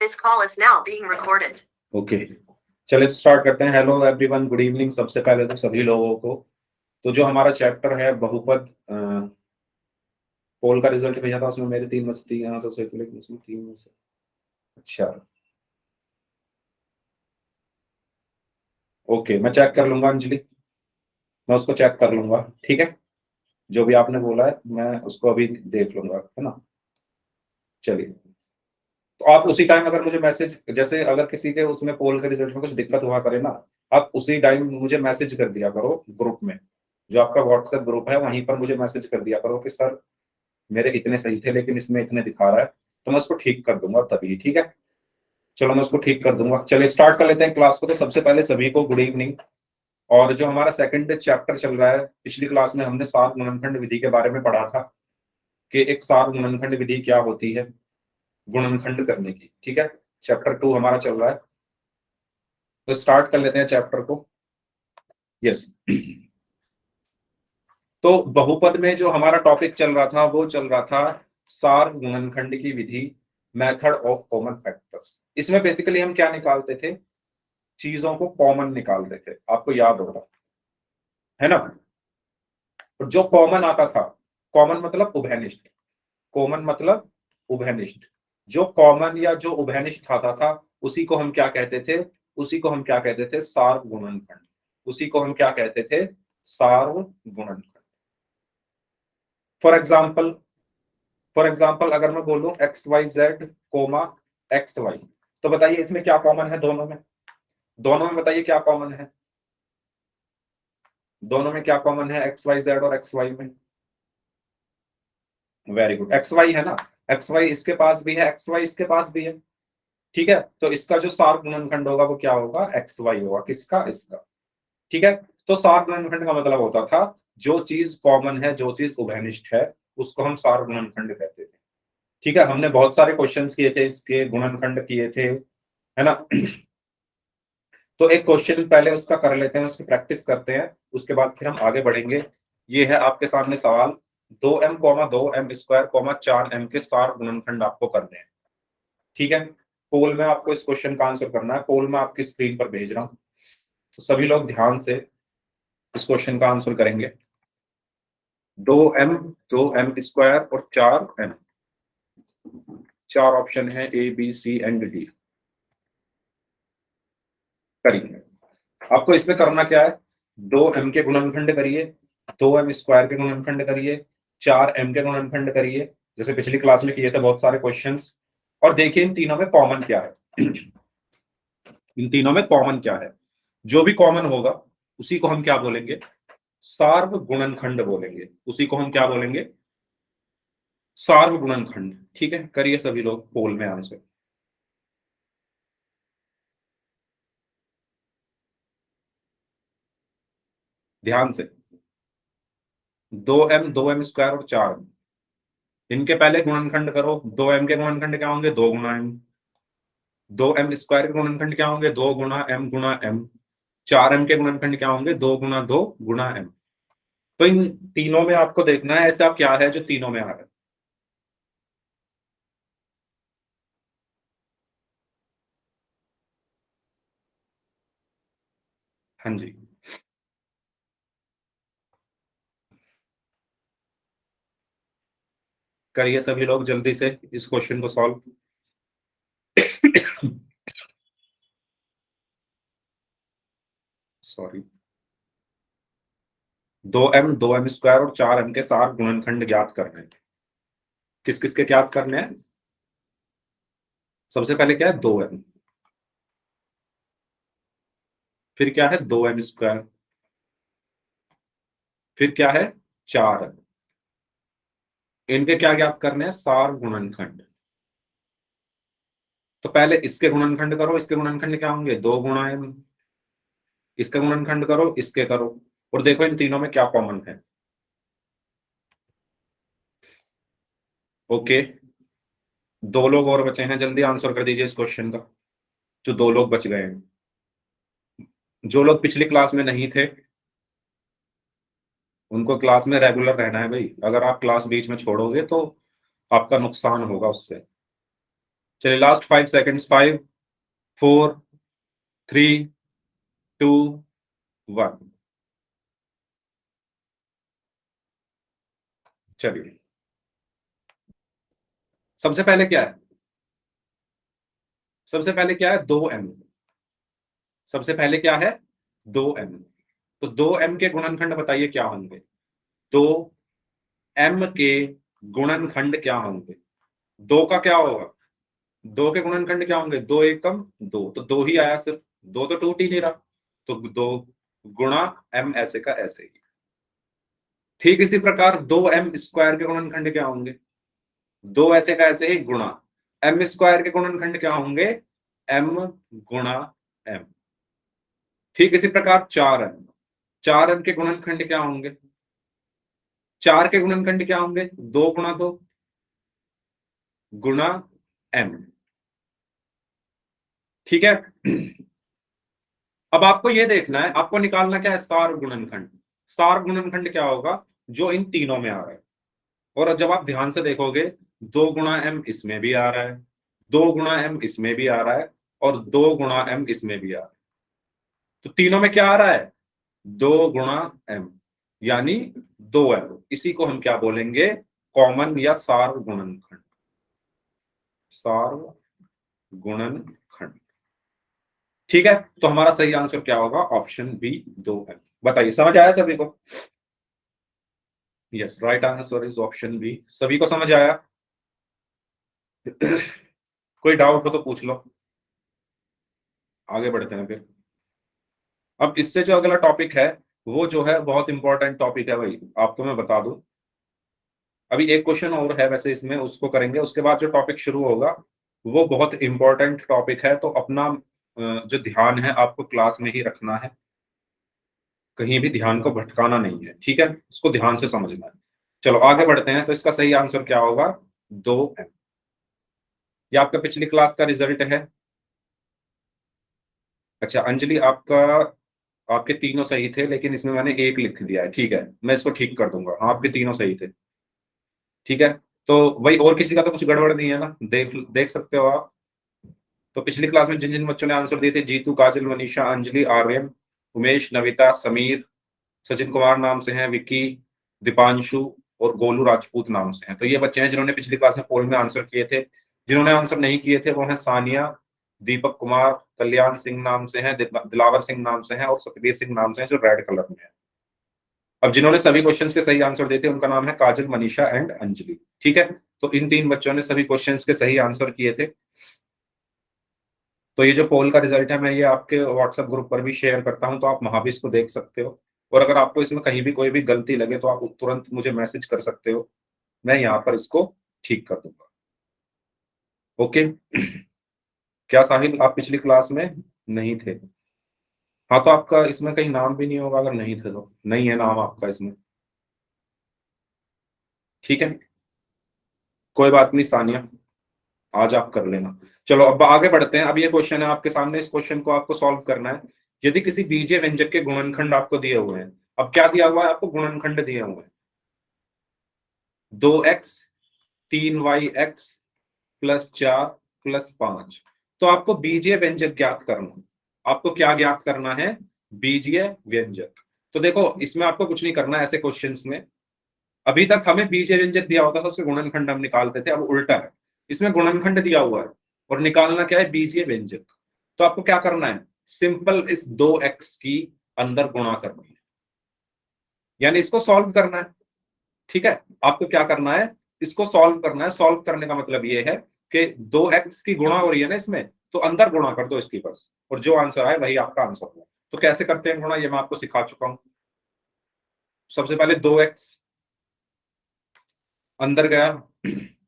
This call is now being recorded. Okay, चलिए start करते हैं। Hello everyone, good evening. सबसे पहले तो सभी लोगों को, तो जो हमारा चैप्टर है बहुपद, पोल का रिजल्ट भेजा था, उसमें मेरे 3 में से 3 यहाँ से सही थे, लेकिन उसमें 3 में से अच्छा ओके, मैं चेक कर लूंगा अंजलि, मैं उसको चेक कर लूंगा, ठीक है। जो भी आपने बोला है मैं उसको अभी देख लूंगा, है ना। चलिए, तो आप उसी टाइम अगर मुझे मैसेज, जैसे अगर किसी के उसमें पोल के रिजल्ट में कुछ दिक्कत हुआ करे ना, आप उसी टाइम मुझे मैसेज कर दिया करो ग्रुप में, जो आपका व्हाट्सएप ग्रुप है वहीं पर मुझे मैसेज कर दिया करो कि सर मेरे इतने सही थे लेकिन इसमें इतने दिखा रहा है, तो मैं उसको ठीक कर दूंगा तभी, ठीक है। चलो मैं उसको ठीक कर दूंगा। चलिए स्टार्ट कर लेते हैं क्लास को। तो सबसे पहले सभी को गुड इवनिंग। और जो हमारा सेकंड चैप्टर चल रहा है, पिछली क्लास में हमने सार गुणनखंड विधि के बारे में पढ़ा था कि एक सार गुणनखंड विधि क्या होती है गुणनखंड करने की, ठीक है। चैप्टर 2 हमारा चल रहा है, तो स्टार्ट कर लेते हैं चैप्टर को। यस, तो बहुपद में जो हमारा टॉपिक चल रहा था वो चल रहा था सार गुणनखंड की विधि, मेथड ऑफ कॉमन फैक्टर्स। इसमें बेसिकली हम क्या निकालते थे, चीजों को कॉमन निकालते थे, आपको याद होगा, है ना। और जो कॉमन आता था, कॉमन मतलब उभयनिष्ठ, कॉमन मतलब उभयनिष्ठ, जो कॉमन या जो उभयनिष्ठ आता था उसी को हम क्या कहते थे, उसी को हम क्या कहते थे, सार गुणनखंड। उसी को हम क्या कहते थे, सार गुणनखंड। फॉर एग्जाम्पल अगर मैं बोलूं X Y Z comma X Y, तो बताइए इसमें क्या कॉमन है दोनों में, दोनों में बताइए क्या कॉमन है, दोनों में क्या कॉमन है, एक्स वाई जेड और एक्स वाई में। वेरी गुड, एक्स वाई है ना, एक्स वाई इसके पास भी है, एक्स वाई इसके पास भी है, ठीक है। तो इसका जो सार गुणनखंड होगा वो क्या होगा, एक्स वाई होगा, किसका, इसका, ठीक है। तो सार गुणनखंड का मतलब होता था जो चीज कॉमन है, जो चीज उभयनिष्ठ है, उसको हम सार गुणनखंड कहते थे, ठीक है। हमने बहुत सारे क्वेश्चंस किए थे, इसके गुणनखंड किए थे, है ना। तो एक क्वेश्चन पहले उसका कर लेते हैं, उसकी प्रैक्टिस करते हैं, उसके बाद फिर हम आगे बढ़ेंगे। ये है आपके सामने सवाल, 2m, 2m² 4m के सार गुणनखंड आपको करने हैं, ठीक है। पोल में आपको इस क्वेश्चन का आंसर करना है, पोल में आपकी स्क्रीन पर भेज रहा हूं, तो सभी लोग ध्यान से इस क्वेश्चन का आंसर करेंगे। 2m, 2m² और 4m, 4 ऑप्शन है, A B C and D. करिए, आपको इसमें करना क्या है, 2m के गुणनखंड करिए, 2m² के गुणनखंड करिए, 4m के गुणनखंड करिए, जैसे पिछली क्लास में किए थे बहुत सारे क्वेश्चंस। और देखिए इन तीनों में कॉमन क्या है, इन तीनों में कॉमन क्या है, जो भी कॉमन होगा उसी को हम क्या बोलेंगे, सार्व गुणनखंड बोलेंगे, उसी को हम क्या बोलेंगे, सार्व गुणनखंड, ठीक है। करिए सभी लोग पोल में आंसर, ध्यान से। 2m, 2m² और 4m, इनके पहले गुणनखंड करो। 2m के गुणनखंड क्या होंगे, 2 गुना m। 2m² के गुणनखंड क्या होंगे, 2 गुना m। 4m के गुणनखंड क्या होंगे, 2 गुना 2 गुना m। तो इन तीनों में आपको देखना है ऐसा क्या है जो तीनों में आ रहा है। हाँ जी, करिए सभी लोग जल्दी से इस क्वेश्चन को सॉल्व। सॉरी, 2m, 2m² और 4m के सार गुणनखंड ज्ञात करने हैं। किस किस के ज्ञात करने हैं, सबसे पहले क्या है, 2m, फिर क्या है 2m², फिर क्या है 4m। इनके क्या ज्ञात करने हैं, सार गुणनखंड। तो पहले इसके गुणनखंड करो, इसके गुणनखंड क्या होंगे, 2 गुना m। इसका गुणनखंड करो, इसके करो, और देखो इन तीनों में क्या कॉमन है। ओके, 2 लोग और बचे हैं, जल्दी आंसर कर दीजिए इस क्वेश्चन का, जो 2 लोग बच गए हैं। जो लोग पिछली क्लास में नहीं थे उनको क्लास में रेगुलर रहना है भाई, अगर आप क्लास बीच में छोड़ोगे तो आपका नुकसान होगा उससे। चलिए लास्ट 5 सेकेंड्स, 5 4 3 2 1। चलिए सबसे पहले क्या है, सबसे पहले क्या है, 2m। सबसे पहले क्या है, 2m। तो 2m के गुणनखंड बताइए क्या होंगे। 2m के गुणनखंड क्या होंगे। दो का क्या होगा, दो के गुणनखंड क्या होंगे, दो एकम दो, तो दो ही आया सिर्फ, दो तो टूट ही नहीं रहा, तो दो गुणा m ऐसे का ऐसे ही। ठीक इसी प्रकार 2m स्क्वायर के गुणनखंड क्या होंगे, दो ऐसे का ऐसे ही गुणा m स्क्वायर के गुणनखंड क्या होंगे, m गुणा m। ठीक इसी प्रकार 4m, 4m के गुणनखंड क्या होंगे, चार के गुणनखंड क्या होंगे, दो गुणा दो गुणा m। ठीक है। अब आपको ये देखना है, आपको निकालना क्या है, सार गुणनखंड। सार गुणनखंड क्या होगा, जो इन तीनों में आ रहा है। और जब आप ध्यान से देखोगे, दो गुणा एम इसमें भी आ रहा है, दो गुणा एम इसमें भी आ रहा है, और दो गुणा एम इसमें भी आ रहा है। तो तीनों में क्या आ रहा है, दो गुणा एम, यानी 2m। इसी को हम क्या बोलेंगे, कॉमन या सार गुणनखंड। सार गुणनखंड। ठीक है, तो हमारा सही आंसर क्या होगा, ऑप्शन बी 2m। बताइए समझ आया सभी को। Yes, right answer is option B. सभी को समझ आया। कोई डाउट हो तो पूछ लो, आगे बढ़ते हैं फिर। अब इससे जो अगला टॉपिक है, वो जो है बहुत इंपॉर्टेंट टॉपिक है भाई, आपको मैं बता दूं। अभी एक क्वेश्चन और है वैसे इसमें, उसको करेंगे, उसके बाद जो टॉपिक शुरू होगा वो बहुत इंपॉर्टेंट टॉपिक है। तो अपना जो ध्यान है आपको क्लास में ही रखना है, कहीं भी ध्यान को भटकाना नहीं है, ठीक है, उसको ध्यान से समझना है। चलो आगे बढ़ते हैं। तो इसका सही आंसर क्या होगा, 2m। ये आपका पिछली क्लास का रिजल्ट है। अच्छा अंजलि, आपका, आपके तीनों सही थे, लेकिन इसमें मैंने एक लिख दिया है, ठीक है, मैं इसको ठीक कर दूंगा। हाँ आपके तीनों सही थे, ठीक है। तो वही, और किसी का तो कुछ गड़बड़ नहीं है ना, देख देख सकते हो आप। तो पिछली क्लास में जिन जिन बच्चों ने आंसर दिए थे, जीतू, काजल, मनीषा, अंजलि, आर्यन, उमेश, नविता, समीर, सचिन कुमार नाम से हैं, विक्की, दीपांशु और गोलू राजपूत नाम से हैं। तो ये बच्चे हैं जिन्होंने पिछली क्लास में पोल में आंसर किए थे। जिन्होंने आंसर नहीं किए थे वो हैं सानिया, दीपक कुमार, कल्याण सिंह नाम से हैं, दिलावर सिंह नाम से हैं, और सतबीर सिंह नाम से हैं, जो रेड कलर में है। अब जिन्होंने सभी क्वेश्चंस के सही आंसर दिए थे उनका नाम है काजल, मनीषा एंड अंजलि, ठीक है। तो इन तीन बच्चों ने सभी क्वेश्चंस के सही आंसर किए थे। तो ये जो पोल का रिजल्ट है, मैं ये आपके व्हाट्सएप ग्रुप पर भी शेयर करता हूं, तो आप वहां भी इसको देख सकते हो। और अगर आपको इसमें कहीं भी कोई भी गलती लगे तो आप तुरंत मुझे मैसेज कर सकते हो, मैं यहाँ पर इसको ठीक कर दूंगा। ओके। क्या साहिल, आप पिछली क्लास में नहीं थे। हाँ तो आपका इसमें कहीं नाम भी नहीं होगा, अगर नहीं थे तो नहीं है नाम आपका इसमें, ठीक है, कोई बात नहीं सानिया, आज आप कर लेना। चलो अब आगे बढ़ते हैं। अब ये क्वेश्चन है आपके सामने, इस क्वेश्चन को आपको सॉल्व करना है। यदि किसी बीजीय व्यंजक के गुणनखंड आपको दिए हुए हैं, अब क्या दिया हुआ है आपको, गुणनखंड दिए हुए हैं, 2x 3y(x) प्लस 4 प्लस 5। तो आपको बीजीय व्यंजक ज्ञात करना है। आपको क्या ज्ञात करना है, बीजीय व्यंजक। तो देखो इसमें आपको कुछ नहीं करना है ऐसे क्वेश्चंस में। अभी तक हमें बीजीय व्यंजक दिया होता था, उसके गुणनखंड हम निकालते थे, अब उल्टा है। इसमें गुणनखंड दिया हुआ है और निकालना क्या है, बीजीय व्यंजक। तो आपको क्या करना है, सिंपल इस 2x की अंदर गुणा करनी है, यानी इसको सॉल्व करना है, ठीक है। आपको क्या करना है, इसको सॉल्व करना है। सॉल्व करने का मतलब ये है कि 2x की गुणा हो रही है ना इसमें, तो अंदर गुणा कर दो इसकी बस, और जो आंसर आए वही आपका आंसर होगा। तो कैसे करते हैं गुणा, ये मैं आपको सिखा चुका हूं। सबसे पहले 2x अंदर गया,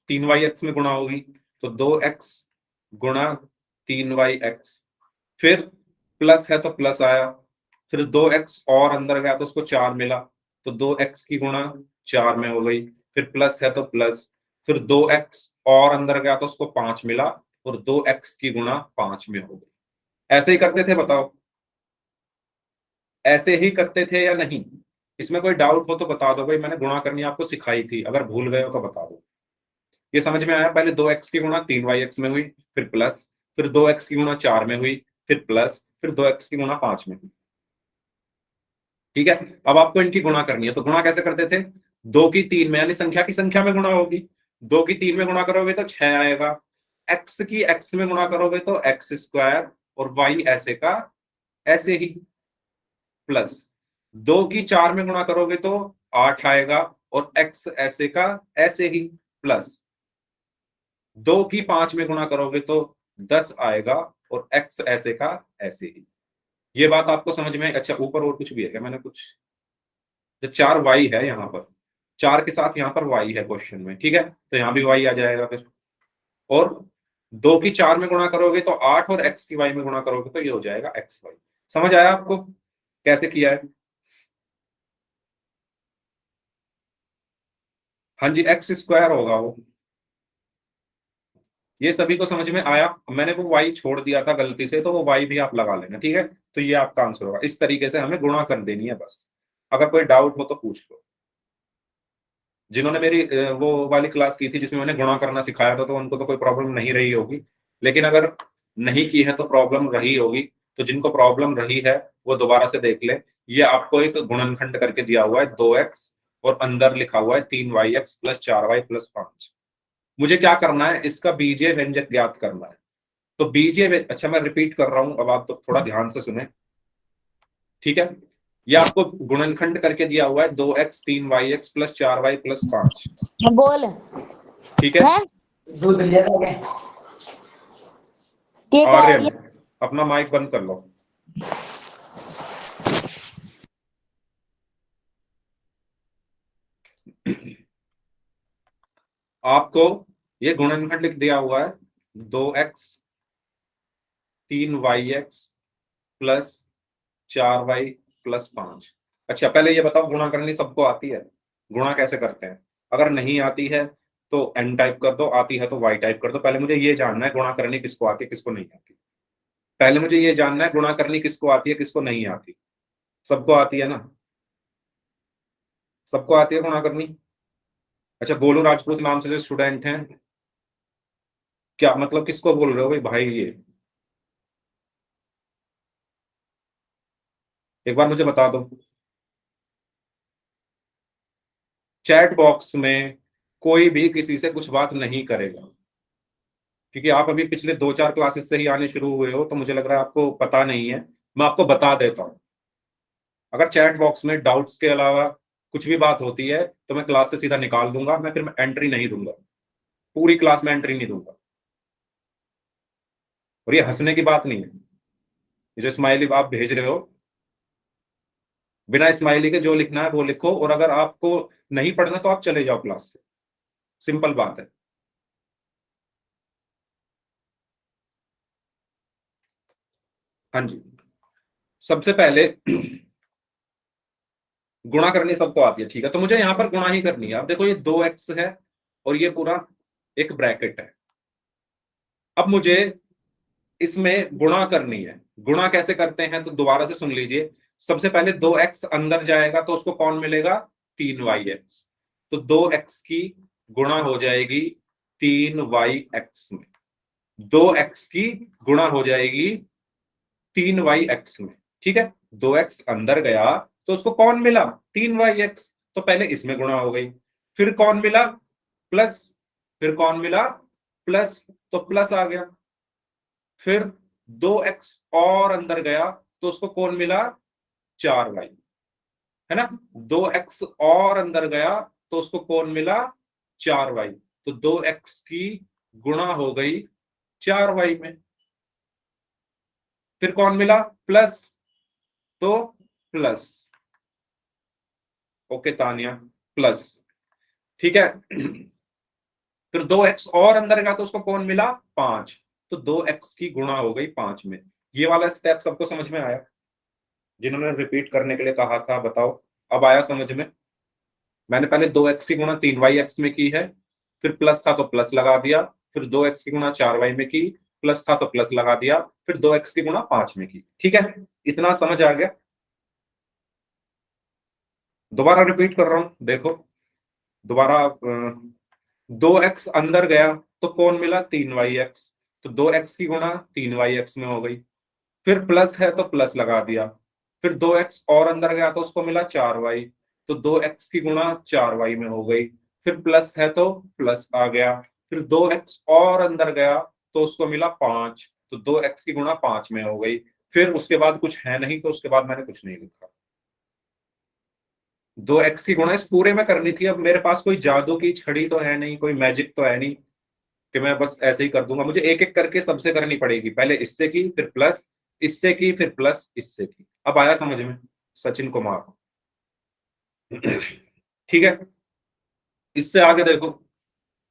3y(x) में गुणा होगी, तो 2x गुणा 3y(x), फिर प्लस है तो प्लस आया, फिर 2x और अंदर गया तो उसको 4 मिला, तो 2x की गुणा 4 में हो गई, फिर प्लस है तो प्लस, फिर 2x और अंदर गया तो उसको 5 मिला, और 2x की गुणा 5 में हो गई। ऐसे ही करते थे, बताओ ऐसे ही करते थे या नहीं। इसमें कोई डाउट हो तो बता दो भाई, मैंने गुणा करनी आपको सिखाई थी, अगर भूल गए हो तो बता दो। ये समझ में आया? पहले 2x की गुणा 3y(x) में हुई, फिर प्लस, फिर 2x की गुणा 4 में हुई, फिर प्लस, फिर 2x की गुणा 5 में हुई। ठीक है, अब आपको इनकी गुणा करनी है, तो गुणा कैसे करते थे? 2 की 3 में, यानी संख्या की संख्या में गुणा होगी। 2 की 3 में गुणा करोगे तो 6 आएगा, x की x में गुणा करोगे तो x², और y ऐसे का ऐसे ही, प्लस 2 की 4 में गुणा करोगे तो 8 आएगा, और x ऐसे का ऐसे ही, प्लस 2 की 5 में गुणा करोगे तो 10 आएगा, और x ऐसे का ऐसे ही। ये बात आपको समझ में? अच्छा, ऊपर और कुछ भी है क्या? मैंने कुछ, जो 4y है यहाँ पर, 4 के साथ यहाँ पर y है क्वेश्चन में, ठीक है, तो यहाँ भी y आ जाएगा फिर। और 2 की 4 में गुणा करोगे तो 8, और x की y में गुणा करोगे तो ये हो जाएगा xy। समझ आया आपको कैसे किया है? हाँ जी, x² होगा वो। ये सभी को समझ में आया? मैंने वो y छोड़ दिया था गलती से, तो वो y भी आप लगा लेना, ठीक है। तो ये आपका आंसर होगा। इस तरीके से हमें गुणा कर देनी है बस। अगर कोई डाउट हो तो पूछ लो। जिन्होंने मेरी वो वाली क्लास की थी जिसमें मैंने गुणा करना सिखाया था, तो उनको तो कोई प्रॉब्लम नहीं रही होगी, लेकिन अगर नहीं की है तो प्रॉब्लम रही होगी। तो जिनको प्रॉब्लम रही है वो दोबारा से देख ले। ये आपको एक गुणनखंड करके दिया हुआ है 2x, और अंदर लिखा हुआ है 3y(x) + 4y + 5। मुझे क्या करना है? इसका बीजीय व्यंजक ज्ञात करना है। तो अच्छा, मैं रिपीट कर रहा हूं, अब आप तो थोड़ा ध्यान से सुने, ठीक है। ये आपको गुणनखंड करके दिया हुआ है 2x 3y(x) + 4y + 5, बोल ठीक है। है दूध लिया था क्या? के आर्यन, अपना माइक बंद कर लो। आपको ये गुणनखंड लिख दिया हुआ है 2x 3y(x) + 4y + 5। अच्छा, पहले ये बताओ, गुणा करनी सबको आती है? गुणा कैसे करते हैं? अगर नहीं आती है तो n टाइप कर दो, आती है तो y टाइप कर दो। पहले मुझे ये जानना है गुणा करनी किसको आती है, किसको नहीं आती। पहले मुझे ये जानना है गुणा करनी किसको आती है, किसको नहीं आती। सबको आती है ना? सबको आती है गुणा करनी? अच्छा, गोलू राजपूत नाम से जो स्टूडेंट हैं, क्या मतलब किसको बोल रहे हो भाई? ये एक बार मुझे बता दो। चैट बॉक्स में कोई भी किसी से कुछ बात नहीं करेगा, क्योंकि आप अभी पिछले 2-4 क्लासेस से ही आने शुरू हुए हो, तो मुझे लग रहा है आपको पता नहीं है। मैं आपको बता देता हूँ, अगर चैट बॉक्स में डाउट्स के अलावा कुछ भी बात होती है तो मैं क्लास से सीधा निकाल दूंगा। मैं फिर एंट्री नहीं दूंगा, पूरी क्लास में एंट्री नहीं दूंगा। और ये हंसने की बात नहीं है। ये जो स्माइली आप भेज रहे हो, बिना स्माइली के जो लिखना है वो लिखो, और अगर आपको नहीं पढ़ना तो आप चले जाओ क्लास से। सिंपल बात है। हाँ जी, सबसे पहले गुणा करनी सबको आती है, ठीक है। तो मुझे यहाँ पर गुणा ही करनी है। अब देखो, ये 2x है और ये पूरा एक ब्रैकेट है। अब मुझे इसमें गुणा करनी है। गुणा कैसे करते हैं तो दोबारा से सुन लीजिए। सबसे पहले 2x अंदर जाएगा तो उसको कौन मिलेगा? 3y(x). तो 2x की गुणा हो जाएगी 3y(x) में। 2x की गुणा हो जाएगी 3y(x) में, ठीक है। 2x अंदर गया तो उसको कौन मिला? 3y(x). तो पहले इसमें गुणा हो गई, फिर कौन मिला? प्लस, फिर कौन मिला? प्लस, तो प्लस आ गया। फिर 2x और अंदर गया तो उसको कौन मिला? 4y, है ना। 2x और अंदर गया तो उसको कौन मिला? 4y। तो 2x की गुणा हो गई 4y में। फिर कौन मिला? प्लस, तो प्लस। ओके तानिया, प्लस, ठीक है। फिर 2x और अंदर गया तो उसको कौन मिला? 5। तो 2x की गुणा हो गई 5 में। ये वाला स्टेप सबको समझ में आया? जिन्होंने रिपीट करने के लिए कहा था बताओ, अब आया समझ में? मैंने पहले 2x की गुणा 3y(x) में की है, फिर प्लस था तो प्लस लगा दिया, फिर 2x की गुणा 4y में की, प्लस था तो प्लस लगा दिया, फिर 2x की गुणा 5 में की, ठीक है। इतना समझ आ गया? दोबारा रिपीट कर रहा हूं, देखो दोबारा 2x अंदर गया तो कौन मिला, 3yx, तो 2x की गुणा 3yx में हो गई। फिर प्लस है तो प्लस लगा दिया। फिर 2x और अंदर गया तो उसको मिला 4y, तो 2x की गुणा 4y में हो गई। फिर प्लस है तो प्लस आ गया। फिर 2x और अंदर गया तो उसको मिला 5, तो 2x की गुणा 5 में हो गई। फिर उसके बाद कुछ है नहीं, तो उसके बाद मैंने कुछ नहीं लिखा। 2x की गुणा इस पूरे में करनी थी। अब मेरे पास कोई जादू की छड़ी तो है नहीं, कोई मैजिक तो है नहीं कि मैं बस ऐसे ही कर दूंगा। मुझे एक एक करके सबसे करनी पड़ेगी, पहले इससे की, फिर प्लस, इससे की, फिर प्लस, इससे की। अब आया समझ में, सचिन कुमार? ठीक है, इससे आगे देखो।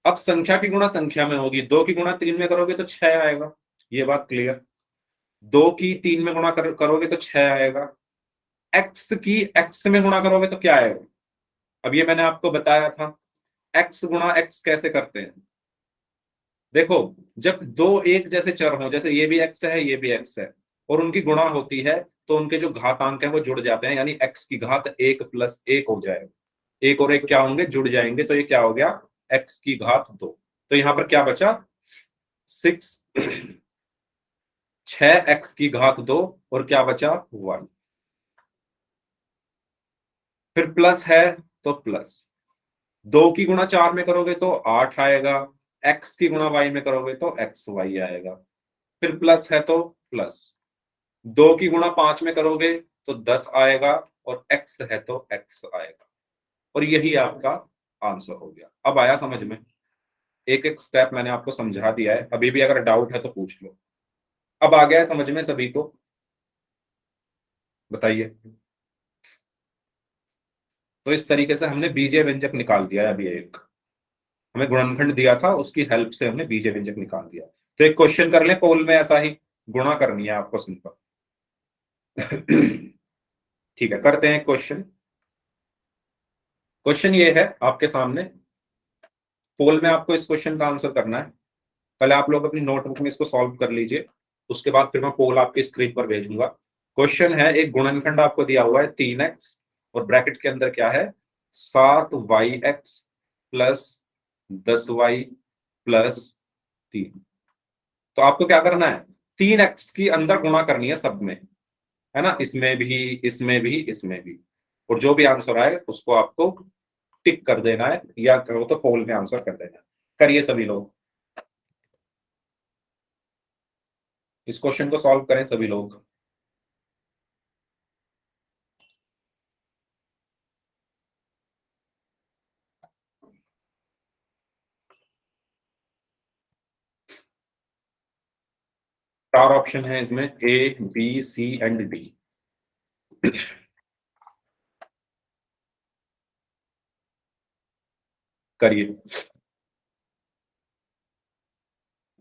अब संख्या की गुणा संख्या में होगी, 2 की गुणा 3 में करोगे तो 6 आएगा, ये बात क्लियर। 2 की 3 में गुणा करोगे तो 6 आएगा। x की x में गुणा करोगे तो क्या आएगा? अब ये मैंने आपको बताया था, x गुणा x कैसे करते हैं। देखो, जब दो एक जैसे चर हो, जैसे ये भी x है, ये भी x है, और उनकी गुणा होती है, तो उनके जो घातांक है वो जुड़ जाते हैं, यानी x की घात 1 प्लस 1 हो जाएगा। एक और एक क्या होंगे, जुड़ जाएंगे, तो ये क्या हो गया, x की घात 2। तो यहां पर क्या बचा, 6, 6x की घात 2, और क्या बचा, 1। फिर प्लस है तो प्लस, 2 की गुणा 4 में करोगे तो 8 आएगा, x की गुणा y में करोगे तो xy आएगा। फिर प्लस है तो प्लस, 2 की गुणा 5 में करोगे तो 10 आएगा, और x है तो x आएगा। और यही आपका आंसर हो गया। अब आया समझ में? एक एक स्टेप मैंने आपको समझा दिया है, अभी भी अगर डाउट है तो पूछ लो। अब आ गया है समझ में सभी को? बताइए। तो इस तरीके से हमने बीजीय व्यंजक निकाल दिया है। अभी एक हमें गुणनखंड दिया था, उसकी हेल्प से हमने बीजीय व्यंजक निकाल दिया। तो एक क्वेश्चन कर लें पोल में, ऐसा ही गुणा करनी है आपको सिंपल। ठीक है, करते हैं क्वेश्चन। क्वेश्चन ये है आपके सामने, पोल में आपको इस क्वेश्चन का आंसर करना है। पहले आप लोग अपनी नोटबुक में इसको सॉल्व कर लीजिए, उसके बाद फिर मैं पोल आपकी स्क्रीन पर भेजूंगा। क्वेश्चन है, एक गुणनखंड आपको दिया हुआ है 3x, और ब्रैकेट के अंदर क्या है, 7yx प्लस 10y प्लस 3। तो आपको क्या करना है, 3x की अंदर गुणा करनी है सब में, है ना, इसमें भी, इसमें भी, इसमें भी, और जो भी आंसर आए उसको आपको टिक कर देना है, या करो तो पोल में आंसर कर देना है। करिए सभी लोग, इस क्वेश्चन को सॉल्व करें सभी लोग। चार ऑप्शन है इसमें, A B C and D. करिए।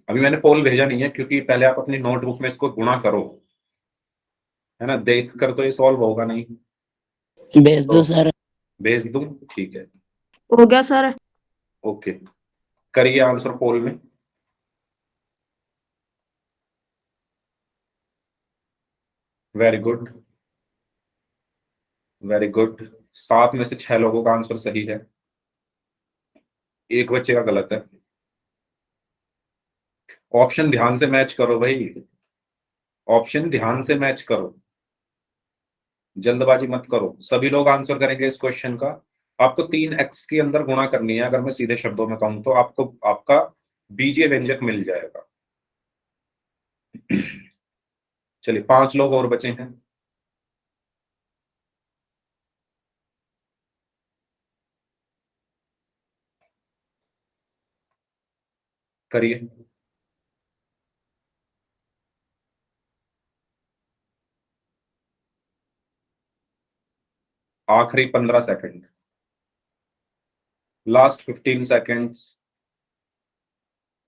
अभी मैंने पोल भेजा नहीं है, क्योंकि पहले आप अपनी नोटबुक में इसको गुणा करो, है ना, देख कर तो ये सॉल्व होगा नहीं। भेज दो तो सर। भेज दूं, ठीक है, हो गया सर। ओके। करिए आंसर पोल में। Very good, very good. 7 में से 6 लोगों का आंसर सही है, एक बच्चे का गलत है। ऑप्शन ध्यान से मैच करो भाई, ऑप्शन ध्यान से मैच करो, जल्दबाजी मत करो। सभी लोग आंसर करेंगे इस क्वेश्चन का। आपको 3x के अंदर गुणा करनी है, अगर मैं सीधे शब्दों में कहूं तो आपको आपका बीजीय व्यंजक मिल जाएगा। चलिए, 5 लोग और बचे हैं। करिए। आखिरी 15 सेकंड, लास्ट 15 सेकंड्स।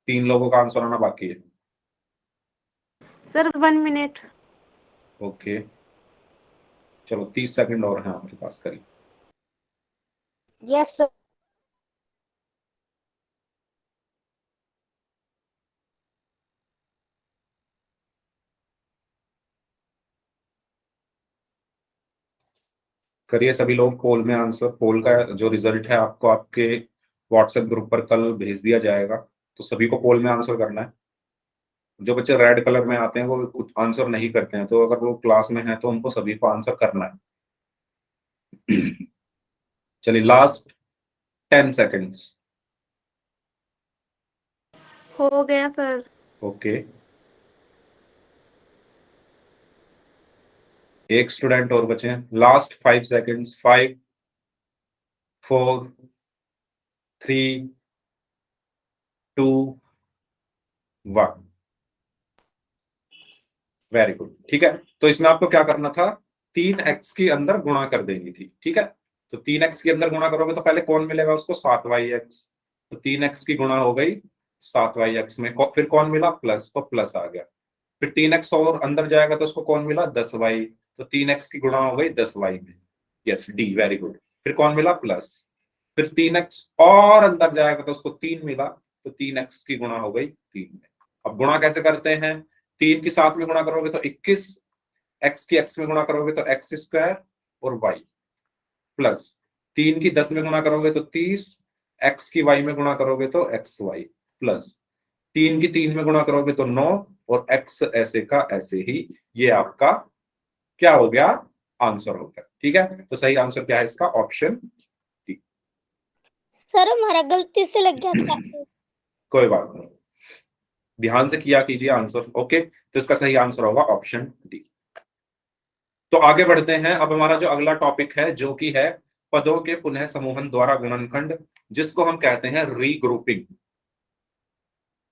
3 लोगों का आंसर आना बाकी है। Sir 1 minute. ओके, चलो 30 सेकंड और हैं आपके पास, करिए। Yes sir. करिए सभी लोग पोल में आंसर। पोल का जो रिजल्ट है आपको आपके व्हाट्सएप ग्रुप पर कल भेज दिया जाएगा, तो सभी को पोल में आंसर करना है। जो बच्चे रेड कलर में आते हैं वो कुछ आंसर नहीं करते हैं, तो अगर वो क्लास में है तो उनको सभी को आंसर करना है। चलिए लास्ट 10 सेकेंड्स। हो गया सर। ओके, एक स्टूडेंट और बचे हैं। Last 5 seconds. 5, 4, 3, 2, 1। Very good. ठीक है, तो इसमें आपको क्या करना था, 3x के अंदर गुणा कर देनी थी। ठीक है, तो 3x के अंदर गुणा करोगे तो पहले कौन मिलेगा उसको, 7yx। तो 3x की गुणा हो गई 7yx में, फिर कौन मिला, प्लस, तो प्लस आ गया। फिर 3x और अंदर जाएगा तो उसको कौन मिला, 10y। तो 3x की गुणा हो गई 10y में। Yes, D, very good. फिर कौन मिला, प्लस। फिर 3x और अंदर जाएगा तो उसको 3 मिला, तो 3x की गुणा हो गई 3 में। अब गुणा कैसे करते हैं, 3 की 7 में गुणा करोगे तो 21, x की x में गुणा करोगे तो x स्क्वायर और y, प्लस 3 की 10 में गुणा करोगे तो 30, x की y में गुणा करोगे तो xy, प्लस 3 की 3 में गुणा करोगे तो 9, और x ऐसे का ऐसे ही। ये आपका क्या हो गया, आंसर हो गया। ठीक है, तो सही आंसर क्या है इसका, ऑप्शन डी। सर हमारा गलती से लग गया था। कोई बात नहीं, ध्यान से किया कीजिए आंसर। ओके, तो इसका सही आंसर होगा ऑप्शन डी। तो आगे बढ़ते हैं। अब हमारा जो अगला टॉपिक है जो कि है पदों के पुनः समूहन द्वारा गुणनखंड, जिसको हम कहते हैं रीग्रुपिंग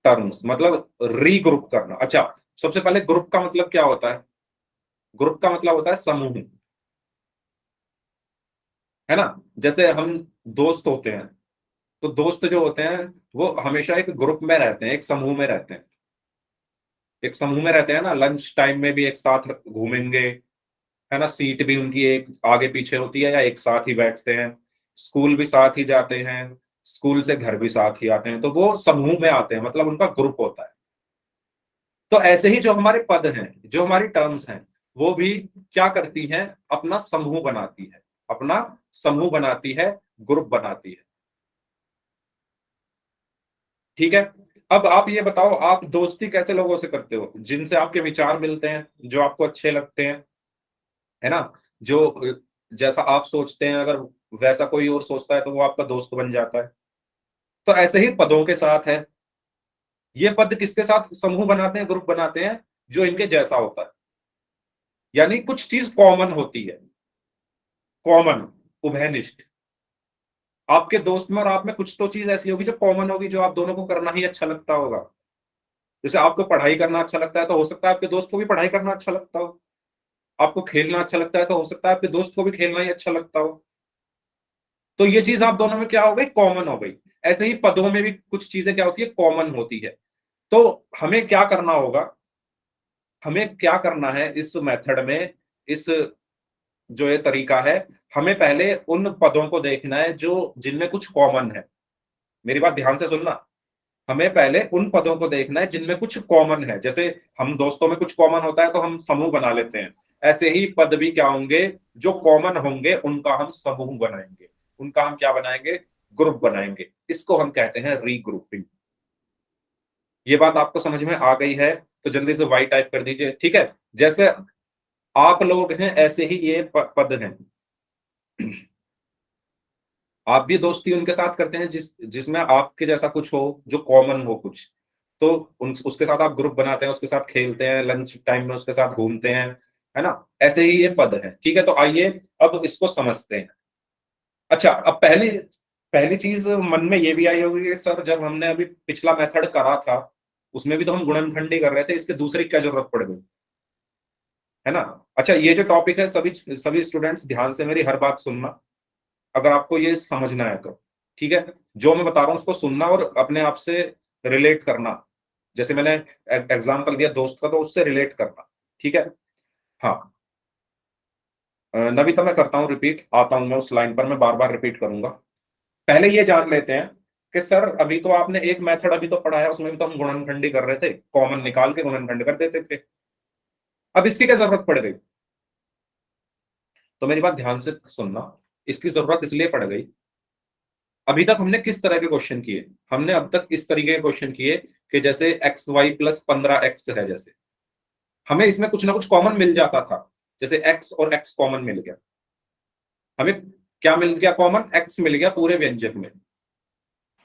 टर्म्स, मतलब रीग्रुप करना। अच्छा, सबसे पहले ग्रुप का मतलब क्या होता है, ग्रुप का मतलब होता है समूह, है ना। जैसे हम दोस्त होते हैं, तो दोस्त जो होते हैं वो हमेशा एक ग्रुप में रहते हैं, एक समूह में रहते हैं। एक समूह में रहते हैं ना, लंच टाइम में भी एक साथ घूमेंगे, है ना, सीट भी उनकी एक आगे पीछे होती है या एक साथ ही बैठते हैं, स्कूल भी साथ ही जाते हैं, स्कूल से घर भी साथ ही आते हैं, तो वो समूह में आते हैं, मतलब उनका ग्रुप होता है। तो ऐसे ही जो हमारे पद हैं, जो हमारी टर्म्स हैं, वो भी क्या करती हैं, अपना समूह बनाती है, अपना समूह बनाती है, ग्रुप बनाती है। ठीक है, अब आप ये बताओ, आप दोस्ती कैसे लोगों से करते हो, जिनसे आपके विचार मिलते हैं, जो आपको अच्छे लगते हैं, है ना, जो जैसा आप सोचते हैं अगर वैसा कोई और सोचता है तो वो आपका दोस्त बन जाता है। तो ऐसे ही पदों के साथ है, ये पद किसके साथ समूह बनाते हैं, ग्रुप बनाते हैं, जो इनके जैसा होता है, यानी कुछ चीज कॉमन होती है, कॉमन, उभयनिष्ठ। आपके दोस्त में और आप में कुछ तो चीज ऐसी होगी जो कॉमन होगी, जो आप दोनों को करना ही अच्छा लगता होगा। जैसे आपको पढ़ाई करना अच्छा लगता है तो हो सकता है आपके दोस्त को भी पढ़ाई करना अच्छा लगता हो, आपको खेलना अच्छा लगता है तो हो सकता है आपके दोस्त को भी खेलना ही अच्छा लगता हो। तो ये चीज आप दोनों में क्या हो गई, कॉमन हो गई। ऐसे ही पदों में भी कुछ चीजें क्या होती है, कॉमन होती है। तो हमें क्या करना होगा, हमें क्या करना है इस मेथड में, इस जो ये तरीका है, हमें पहले उन पदों को देखना है जो जिनमें कुछ कॉमन है। मेरी बात ध्यान से सुनना, हमें पहले उन पदों को देखना है जिनमें कुछ कॉमन है। जैसे हम दोस्तों में कुछ कॉमन होता है तो हम समूह बना लेते हैं, ऐसे ही पद भी क्या होंगे, जो कॉमन होंगे उनका हम समूह बनाएंगे, उनका हम क्या बनाएंगे, ग्रुप बनाएंगे। इसको हम कहते हैं रीग्रुपिंग। ये बात आपको समझ में आ गई है तो जल्दी से वाई टाइप कर दीजिए। ठीक है, जैसे आप लोग हैं ऐसे ही ये पद हैं। आप भी दोस्ती उनके साथ करते हैं जिसमें आपके जैसा कुछ हो, जो कॉमन हो कुछ, तो उसके साथ आप ग्रुप बनाते हैं, उसके साथ खेलते हैं, लंच टाइम में उसके साथ घूमते हैं, है ना। ऐसे ही ये पद है। ठीक है, तो आइए अब इसको समझते हैं। अच्छा, अब पहली पहली चीज मन में ये भी आई होगी कि सर जब हमने अभी पिछला मेथड करा था उसमें भी तो हम गुणनखंड ही कर रहे थे, इसके दूसरी क्या जरूरत पड़ गई, है ना। अच्छा, ये जो टॉपिक है, सभी सभी स्टूडेंट्स ध्यान से मेरी हर बात सुनना, अगर आपको ये समझना है तो। ठीक है, जो मैं बता रहा हूं उसको सुनना और अपने आप से रिलेट करना। जैसे मैंने एग्जांपल दिया दोस्त का, तो उससे रिलेट करना। ठीक है, हाँ। नविता मैं करता हूँ रिपीट, आता हूं मैं उस लाइन पर, मैं बार बार रिपीट करूंगा। पहले ये जान लेते हैं कि सर अभी तो आपने एक मेथड अभी तो पढ़ा है, उसमें भी तो हम गुणनखंड ही कर रहे थे, कॉमन निकाल के गुणनखंड कर देते थे। अब इसकी क्या जरूरत पड़ गई, तो मेरी बात ध्यान से सुनना, इसकी जरूरत इसलिए पड़ गई, अभी तक हमने किस तरह के क्वेश्चन किए? हमने अब तक इस तरीके के क्वेश्चन किए कि जैसे एक्स वाई प्लस 15x है, जैसे हमें इसमें कुछ ना कुछ कॉमन मिल जाता था, जैसे x और x कॉमन मिल गया, हमें क्या मिल गया? कॉमन x मिल गया पूरे व्यंजक में।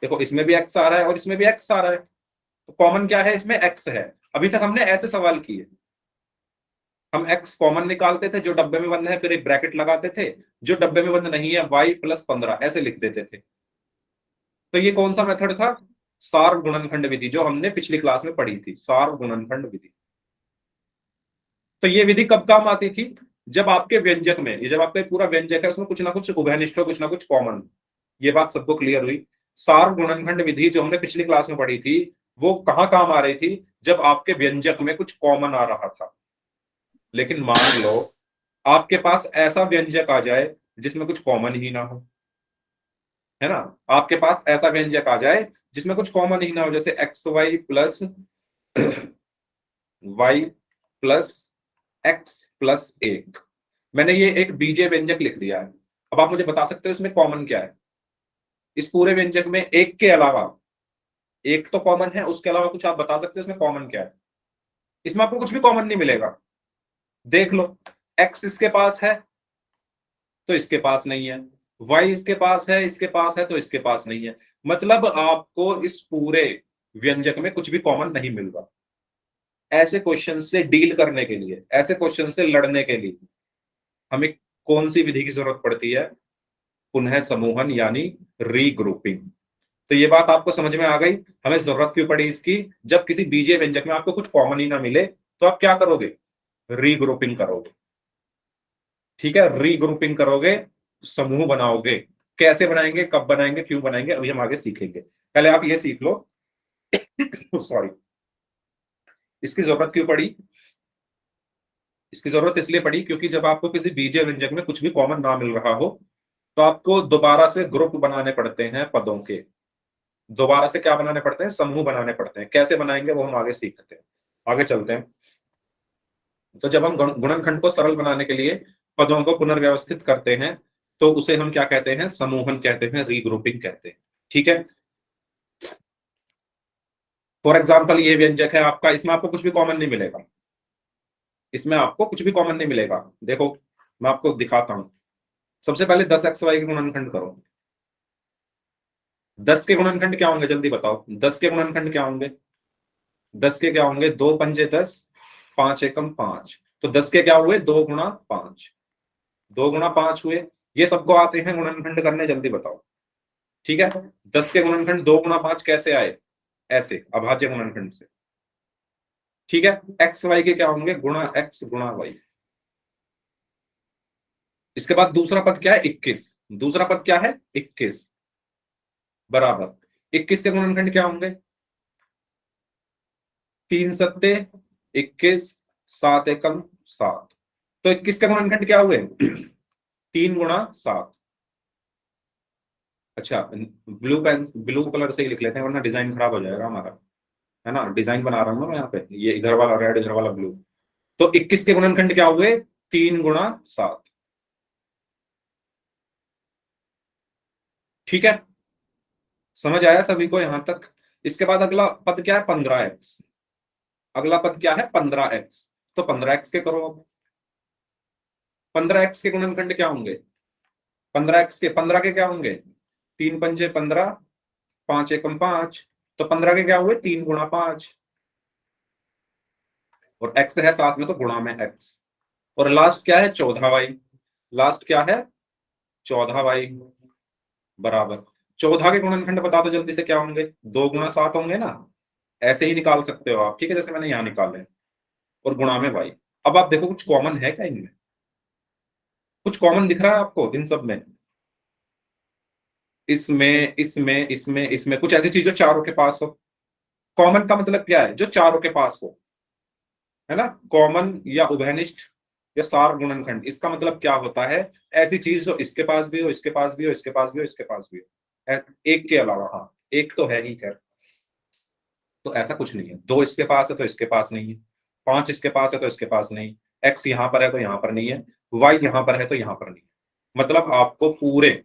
देखो इसमें भी x आ रहा है और इसमें भी x आ रहा है, तो कॉमन क्या है? इसमें x है। अभी तक हमने ऐसे सवाल किए, हम x कॉमन निकालते थे जो डब्बे में बंद है, फिर एक ब्रैकेट लगाते थे, जो डब्बे में बंद नहीं है y प्लस 15 ऐसे लिख देते थे। तो ये कौन सा मेथड था? सार गुणनखंड विधि, जो हमने पिछली क्लास में पढ़ी थी, सार गुणनखंड विधि। तो ये विधि कब काम आती थी? जब आपके व्यंजक में, ये जब आपका पूरा व्यंजक है उसमें कुछ ना कुछ उभयनिष्ठ हो, कुछ ना कुछ कॉमन। ये बात सबको क्लियर हुई? सार गुणनखंड विधि जो हमने पिछली क्लास में पढ़ी थी, वो कहाँ काम आ रही थी? जब आपके व्यंजक में कुछ कॉमन आ रहा था। लेकिन मान लो आपके पास ऐसा व्यंजक आ जाए जिसमें कुछ कॉमन ही ना हो, है ना? आपके पास ऐसा व्यंजक आ जाए जिसमें कुछ कॉमन ही ना हो, जैसे x y plus y plus x plus 1। मैंने ये एक बीजीय व्यंजक लिख दिया है। अब आप मुझे बता सकते हो इसमें कॉमन क्या है? इस पूरे व्यंजक में एक के अलावा, एक तो कॉमन है, उसके अलावा कुछ आप बता सकते हो इसमें कॉमन क्या है? इसमें आपको कुछ भी कॉमन नहीं मिलेगा। देख लो, एक्स इसके पास है तो इसके पास नहीं है, वाई इसके पास है, इसके पास है तो इसके पास नहीं है। मतलब आपको इस पूरे व्यंजक में कुछ भी कॉमन नहीं मिल रहा। ऐसे क्वेश्चन से डील करने के लिए, ऐसे क्वेश्चन से लड़ने के लिए हमें कौन सी विधि की जरूरत पड़ती है? पुनः समूहन, यानी रीग्रुपिंग। तो ये बात आपको समझ में आ गई, हमें जरूरत क्यों पड़ी इसकी? जब किसी बीजीय व्यंजक में आपको कुछ कॉमन ही ना मिले तो आप क्या करोगे? रीग्रुपिंग करोगे। ठीक है, रीग्रुपिंग करोगे, समूह बनाओगे। कैसे बनाएंगे, कब बनाएंगे, क्यों बनाएंगे, अभी हम आगे सीखेंगे। पहले आप ये सीख लो सॉरी, इसकी जरूरत क्यों पड़ी? इसकी जरूरत इसलिए पड़ी क्योंकि जब आपको किसी बीजीय व्यंजक में कुछ भी कॉमन ना मिल रहा हो तो आपको दोबारा से ग्रुप बनाने पड़ते हैं पदों के, दोबारा से क्या बनाने पड़ते हैं? समूह बनाने पड़ते हैं। कैसे बनाएंगे वो हम आगे सीखते हैं, आगे चलते हैं। तो जब हम गुणनखंड को सरल बनाने के लिए पदों को पुनर्व्यवस्थित करते हैं तो उसे हम क्या कहते हैं? समूहन कहते हैं, रीग्रुपिंग कहते हैं। ठीक है, फॉर एग्जाम्पल ये व्यंजक है आपका, इसमें आपको कुछ भी कॉमन नहीं मिलेगा, इसमें आपको कुछ भी कॉमन नहीं मिलेगा। देखो मैं आपको दिखाता हूं। सबसे पहले 10xy के गुणनखंड करो। 10 के गुणनखंड क्या होंगे जल्दी बताओ? 10 के गुणनखंड क्या होंगे? 10 के क्या होंगे? 2 पंजे 10, 5 एकम 5। तो 10 के क्या हुए? 2 गुणा 5, 2 गुणा 5 हुए। ये सबको आते हैं गुणनखंड करने, जल्दी बताओ। ठीक है, 10 के गुणनखंड 2 गुणा 5 कैसे आए? ऐसे, अभाज्य गुणनखंड से। ठीक है, एक्स वाई के क्या होंगे? गुणा एक्स गुणा वाई। इसके बाद दूसरा पद क्या है? 21। दूसरा पद क्या है? 21 बराबर 21 के गुणनखंड क्या होंगे? 3 सत्ते 21, 7 एकम 7। तो 21 के गुणनखंड क्या हुए? 3 गुणा 7। अच्छा, ब्लू कलर से ही लिख लेते हैं वरना डिजाइन खराब हो जाएगा हमारा, है ना? डिजाइन बना रहा हूं ना मैं यहाँ पे, ये इधर वाला रेड, इधर वाला ब्लू। तो 21 के गुणनखंड क्या हुए? 3 गुणा 7। ठीक है, समझ आया सभी को यहां तक? इसके बाद अगला पद क्या है? 15x। अगला पद क्या है? 15x। तो 15x के करो अब। 15x के गुणनखंड क्या होंगे? 15x के, 15 के क्या होंगे? 3 पंजे 15, 5 एकम 5। तो 15 के क्या हुए? 3 गुणा 5, और x है साथ में तो गुणा में x। और लास्ट क्या है? 14y। लास्ट क्या है? 14y बराबर 14 के गुणनखंड बता दो जल्दी से क्या होंगे? 2 गुणा 7 होंगे ना, ऐसे ही निकाल सकते हो आप। ठीक है, जैसे मैंने यहां निकाले, और गुणा में y। अब आप देखो कुछ कॉमन है क्या इनमें? कुछ कॉमन दिख रहा है आपको इन सब में? इसमें कुछ ऐसी चीज जो चारों के पास हो। कॉमन का मतलब क्या है? जो चारों के पास हो, है ना? कॉमन या उभयनिष्ठ या सार गुणनखंड, इसका मतलब क्या होता है? ऐसी चीज जो इसके पास भी हो, इसके पास भी हो, इसके पास भी हो, इसके पास भी हो, एक के अलावा। हाँ, एक तो है ही खैर। तो ऐसा कुछ नहीं है, 2 इसके पास है तो इसके पास नहीं है, 5 इसके पास है तो इसके पास नहीं, x यहां पर है तो यहां पर नहीं है, y यहां पर है तो यहां पर नहीं है। मतलब आपको पूरे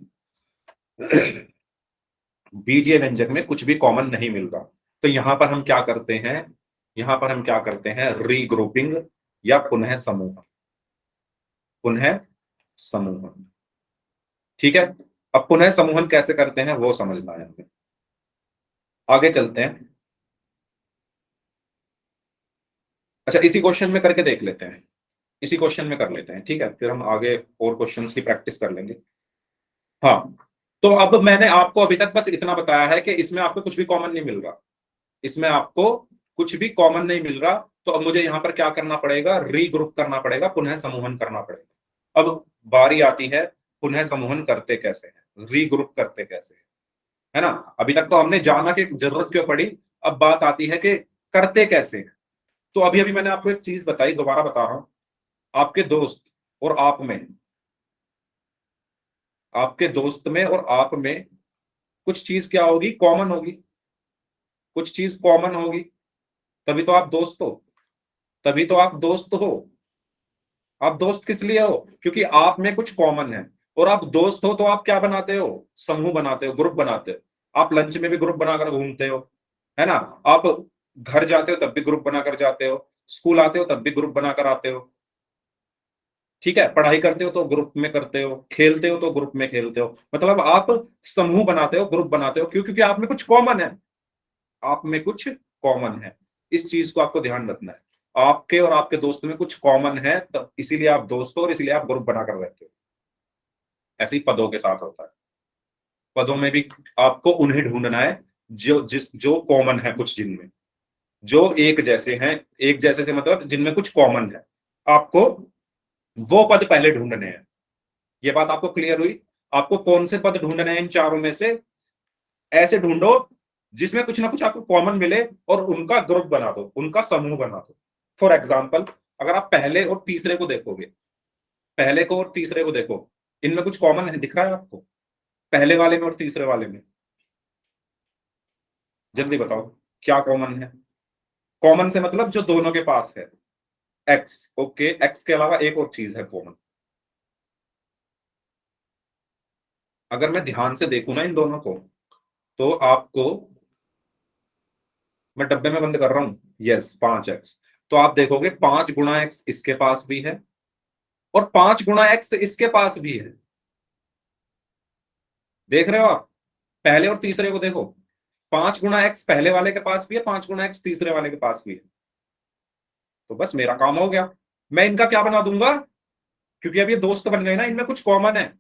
बीजीय व्यंजक में कुछ भी कॉमन नहीं मिल रहा, तो यहां पर हम क्या करते हैं, यहां पर हम क्या करते हैं, रीग्रुपिंग या पुनः समूहन, पुनः समूहन। ठीक है, अब पुनः समूहन कैसे करते हैं वो समझना है हमें। आगे चलते हैं। अच्छा, इसी क्वेश्चन में करके देख लेते हैं, इसी क्वेश्चन में कर लेते हैं, ठीक है, फिर हम आगे और क्वेश्चंस की प्रैक्टिस कर लेंगे। हाँ, तो अब मैंने आपको अभी तक बस इतना बताया है कि इसमें आपको कुछ भी कॉमन नहीं मिल रहा, इसमें आपको कुछ भी कॉमन नहीं मिल रहा, तो अब मुझे यहां पर क्या करना पड़ेगा, रीग्रुप करना पड़ेगा, पुनः समूहन करना पड़ेगा। अब बारी आती है पुनः समूहन करते कैसे हैं, रीग्रुप करते कैसे हैं, है ना। अभी तक तो हमने जाना कि जरूरत क्यों पड़ी, अब बात आती है कि करते कैसे हैं। तो अभी अभी मैंने आपको एक चीज बताई, दोबारा बता रहा हूं, आपके दोस्त और आप में, आपके दोस्त में और आप में कुछ चीज क्या होगी, कॉमन होगी, कुछ चीज कॉमन होगी, तभी तो आप दोस्त हो, तभी तो आप दोस्त हो। आप दोस्त किस लिए हो, क्योंकि आप में कुछ कॉमन है, और आप दोस्त हो तो आप क्या बनाते हो, समूह बनाते हो, ग्रुप बनाते हो। आप लंच में भी ग्रुप बनाकर घूमते हो, है ना। आप घर जाते हो तब भी ग्रुप बनाकर जाते हो, स्कूल आते हो तब भी ग्रुप बनाकर आते हो, ठीक है, पढ़ाई करते हो तो ग्रुप में करते हो, खेलते हो तो ग्रुप में खेलते हो, मतलब आप समूह बनाते हो, ग्रुप बनाते हो, क्यों, क्योंकि आप में कुछ कॉमन है, आप में कुछ कॉमन है। इस चीज को आपको ध्यान रखना है, आपके और आपके दोस्त में कुछ कॉमन है, तब इसीलिए आप दोस्त हो और इसीलिए आप ग्रुप बनाकर रहते हो। ऐसे ही पदों के साथ होता है, पदों में भी आपको उन्हें ढूंढना है जो कॉमन है कुछ, जिनमें जो एक जैसे हैं, एक जैसे से मतलब जिनमें कुछ कॉमन है, आपको वो पद पहले ढूंढने हैं। ये बात आपको क्लियर हुई। आपको कौन से पद ढूंढने हैं इन चारों में से, ऐसे ढूंढो जिसमें कुछ ना कुछ आपको कॉमन मिले और उनका ग्रुप बना दो, उनका समूह बना दो। फॉर एग्जाम्पल, अगर आप पहले और तीसरे को देखोगे, पहले को और तीसरे को देखो, इनमें कुछ कॉमन है, दिख रहा है आपको, पहले वाले में और तीसरे वाले में, जल्दी बताओ क्या कॉमन है। कॉमन से मतलब जो दोनों के पास है, एक्स, ओके, एक्स के अलावा एक और चीज है कॉमन। अगर मैं ध्यान से देखूं ना इन दोनों को, तो आपको, मैं डब्बे में बंद कर रहा हूं, यस 5x, तो आप देखोगे 5 गुणा x इसके पास भी है और 5 गुणा x इसके पास भी है। देख रहे हो आप, पहले और तीसरे को देखो, 5 गुणा x पहले वाले के पास भी है, 5 गुणा x तीसरे वाले के पास भी है। तो बस मेरा काम हो गया, मैं इनका क्या बना दूंगा, क्योंकि अब ये दोस्त बन गए ना, इनमें कुछ कॉमन है।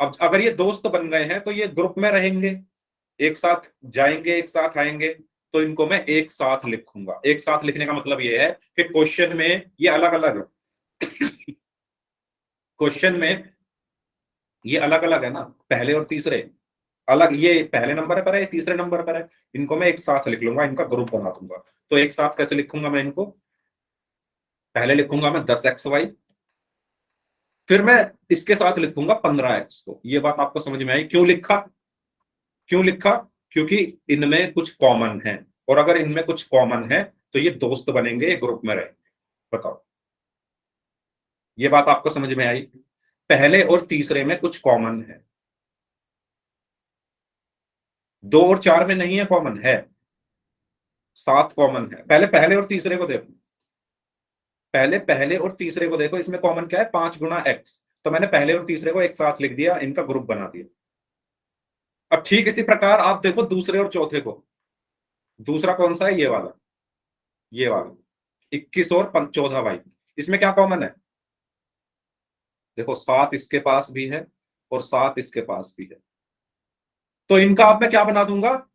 अब अगर ये दोस्त बन गए हैं तो ये ग्रुप में रहेंगे, एक साथ जाएंगे, एक साथ आएंगे, तो इनको मैं एक साथ लिखूंगा। एक साथ लिखने का मतलब ये है कि क्वेश्चन में ये अलग अलग, क्वेश्चन में ये अलग अलग है ना, पहले और तीसरे अलग, ये पहले नंबर पर है, ये तीसरे नंबर पर है, इनको मैं एक साथ लिख लूंगा, इनका ग्रुप बना दूंगा। तो एक साथ कैसे लिखूंगा मैं इनको, पहले लिखूंगा मैं 10xy, फिर मैं इसके साथ लिखूंगा 15x को। ये बात आपको समझ में आई, क्यों लिखा, क्यों लिखा, क्योंकि इनमें कुछ कॉमन है, और अगर इनमें कुछ कॉमन है तो ये दोस्त बनेंगे, ये ग्रुप में रहेंगे। बताओ, ये बात आपको समझ में आई। पहले और तीसरे में कुछ कॉमन है, 2 और 4 में नहीं है कॉमन, है 7 कॉमन है। पहले पहले और तीसरे को देखो, पहले पहले और तीसरे को देखो, इसमें कॉमन क्या है, 5 गुणा x, तो मैंने पहले और तीसरे को एक साथ लिख दिया, इनका ग्रुप बना दिया। अब ठीक इसी प्रकार आप देखो दूसरे और चौथे को, दूसरा कौन सा है, ये वाला, ये वाला 21 और 14y, इसमें क्या कॉमन है, देखो 7 इसके पास भी है और 7 इसके पास भी है, तो इनका अब मैं क्या बना दूंगा,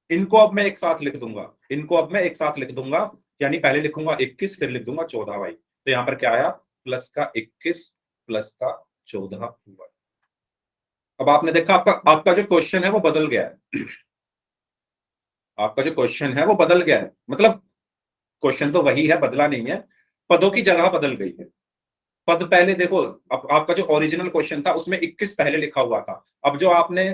इनको अब मैं एक साथ लिख दूंगा, इनको अब मैं एक साथ लिख दूंगा, यानी पहले लिखूंगा 21, फिर लिख दूंगा 14y, तो यहां पर क्या आया, प्लस का 21 प्लस का 14y। अब आपने देखा आपका आपका जो क्वेश्चन है वो बदल गया है, आपका जो क्वेश्चन है वो बदल गया है, मतलब क्वेश्चन तो वही है, बदला नहीं है, पदों की जगह बदल गई है। पद पहले देखो, अब आपका जो ओरिजिनल क्वेश्चन था उसमें 21 पहले लिखा हुआ था, अब जो आपने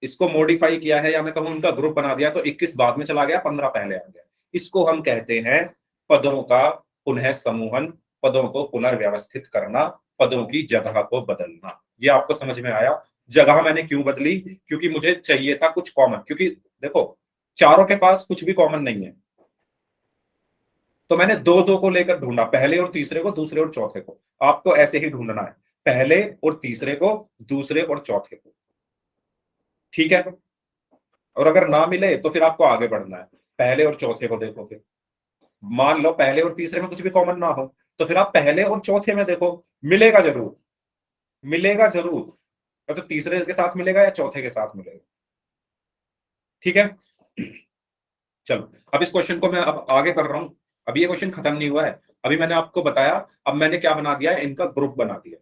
इसको मॉडिफाई किया है, या मैं कहूं उनका ग्रुप बना दिया, तो 21 बाद में चला गया, 15 पहले आ गया। इसको हम कहते हैं पदों का पुनः समूहन, पदों को पुनर्व्यवस्थित करना, पदों की जगह को बदलना। ये आपको समझ में आया। जगह मैंने क्यों बदली, क्योंकि मुझे चाहिए था कुछ कॉमन, क्योंकि देखो चारों के पास कुछ भी कॉमन नहीं है, तो मैंने दो दो को लेकर ढूंढा, पहले और तीसरे को, दूसरे और चौथे को। आपको ऐसे ही ढूंढना है, पहले और तीसरे को, दूसरे और चौथे को, ठीक है। और अगर ना मिले तो फिर आपको आगे बढ़ना है, पहले और चौथे को देखो। फिर मान लो पहले और तीसरे में कुछ भी कॉमन ना हो, तो फिर आप पहले और चौथे में देखो, मिलेगा जरूर, मिलेगा जरूर, या तो तीसरे के साथ मिलेगा या चौथे के साथ मिलेगा, ठीक है। चलो अब इस क्वेश्चन को मैं अब आगे कर रहा हूं, अभी ये क्वेश्चन खत्म नहीं हुआ है, अभी मैंने आपको बताया, अब मैंने क्या बना दिया है, इनका ग्रुप बना दिया,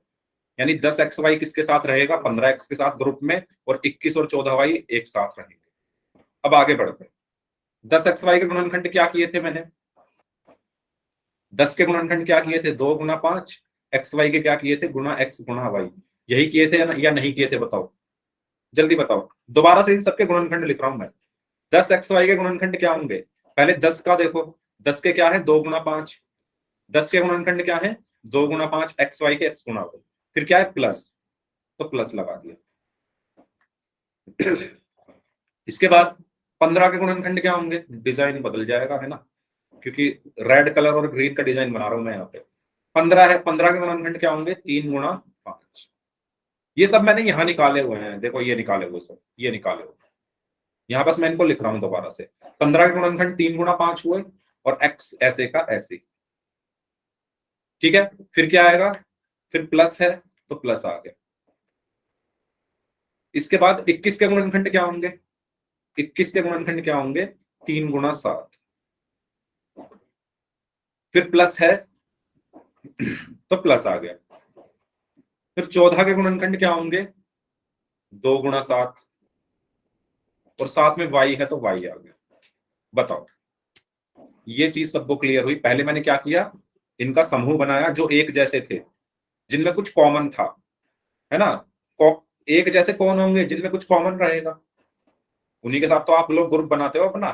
यानी 10xy किसके साथ रहेगा, 15x के साथ ग्रुप में, और 21 और 14y एक साथ रहेंगे। अब आगे बढ़ते हैं, 10xy के गुणनखंड क्या किए थे मैंने, 10 के गुणनखंड क्या किए थे, 2 गुना 5, xy के क्या किए थे, गुना x गुना y, यही किए थे या नहीं किए थे, बताओ जल्दी बताओ। दोबारा से इन सबके गुणनखंड लिख रहा हूं मैं, 10xy के गुणनखंड क्या होंगे, पहले 10 का देखो, 10 के क्या है, 2 गुना 5, 10 के गुणनखंड क्या है, 2 गुना 5, xy के x गुना y, फिर क्या है प्लस, तो प्लस लगा दिया। इसके बाद 15 के गुणनखंड क्या होंगे, डिजाइन बदल जाएगा है ना, क्योंकि रेड कलर और ग्रीन का डिजाइन बना रहा हूं मैं यहाँ पे। 15 है, 15 के गुणनखंड क्या होंगे, 3 गुना 5, ये सब मैंने यहाँ निकाले हुए हैं, देखो ये निकाले हुए सब, ये निकाले हुए, यहाँ बस मैं इनको लिख रहा हूं दोबारा से। 15 के गुणनखंड 3 गुना 5 हुए, और x ऐसे का ऐसे, ठीक है। फिर क्या आएगा, फिर प्लस है तो प्लस आ गया। इसके बाद 21 के गुणनखंड क्या होंगे, 21 के गुणनखंड क्या होंगे, 3 गुना 7, फिर प्लस है तो प्लस आ गया। फिर 14 के गुणनखंड क्या होंगे, 2 गुना 7, और साथ में y है तो y आ गया। बताओ, ये चीज सबको क्लियर हुई। पहले मैंने क्या किया, इनका समूह बनाया जो एक जैसे थे, जिनमें कुछ कॉमन था, है ना। एक जैसे कौन होंगे, जिनमें कुछ कॉमन रहेगा, उन्हीं के साथ तो आप लोग ग्रुप बनाते हो अपना।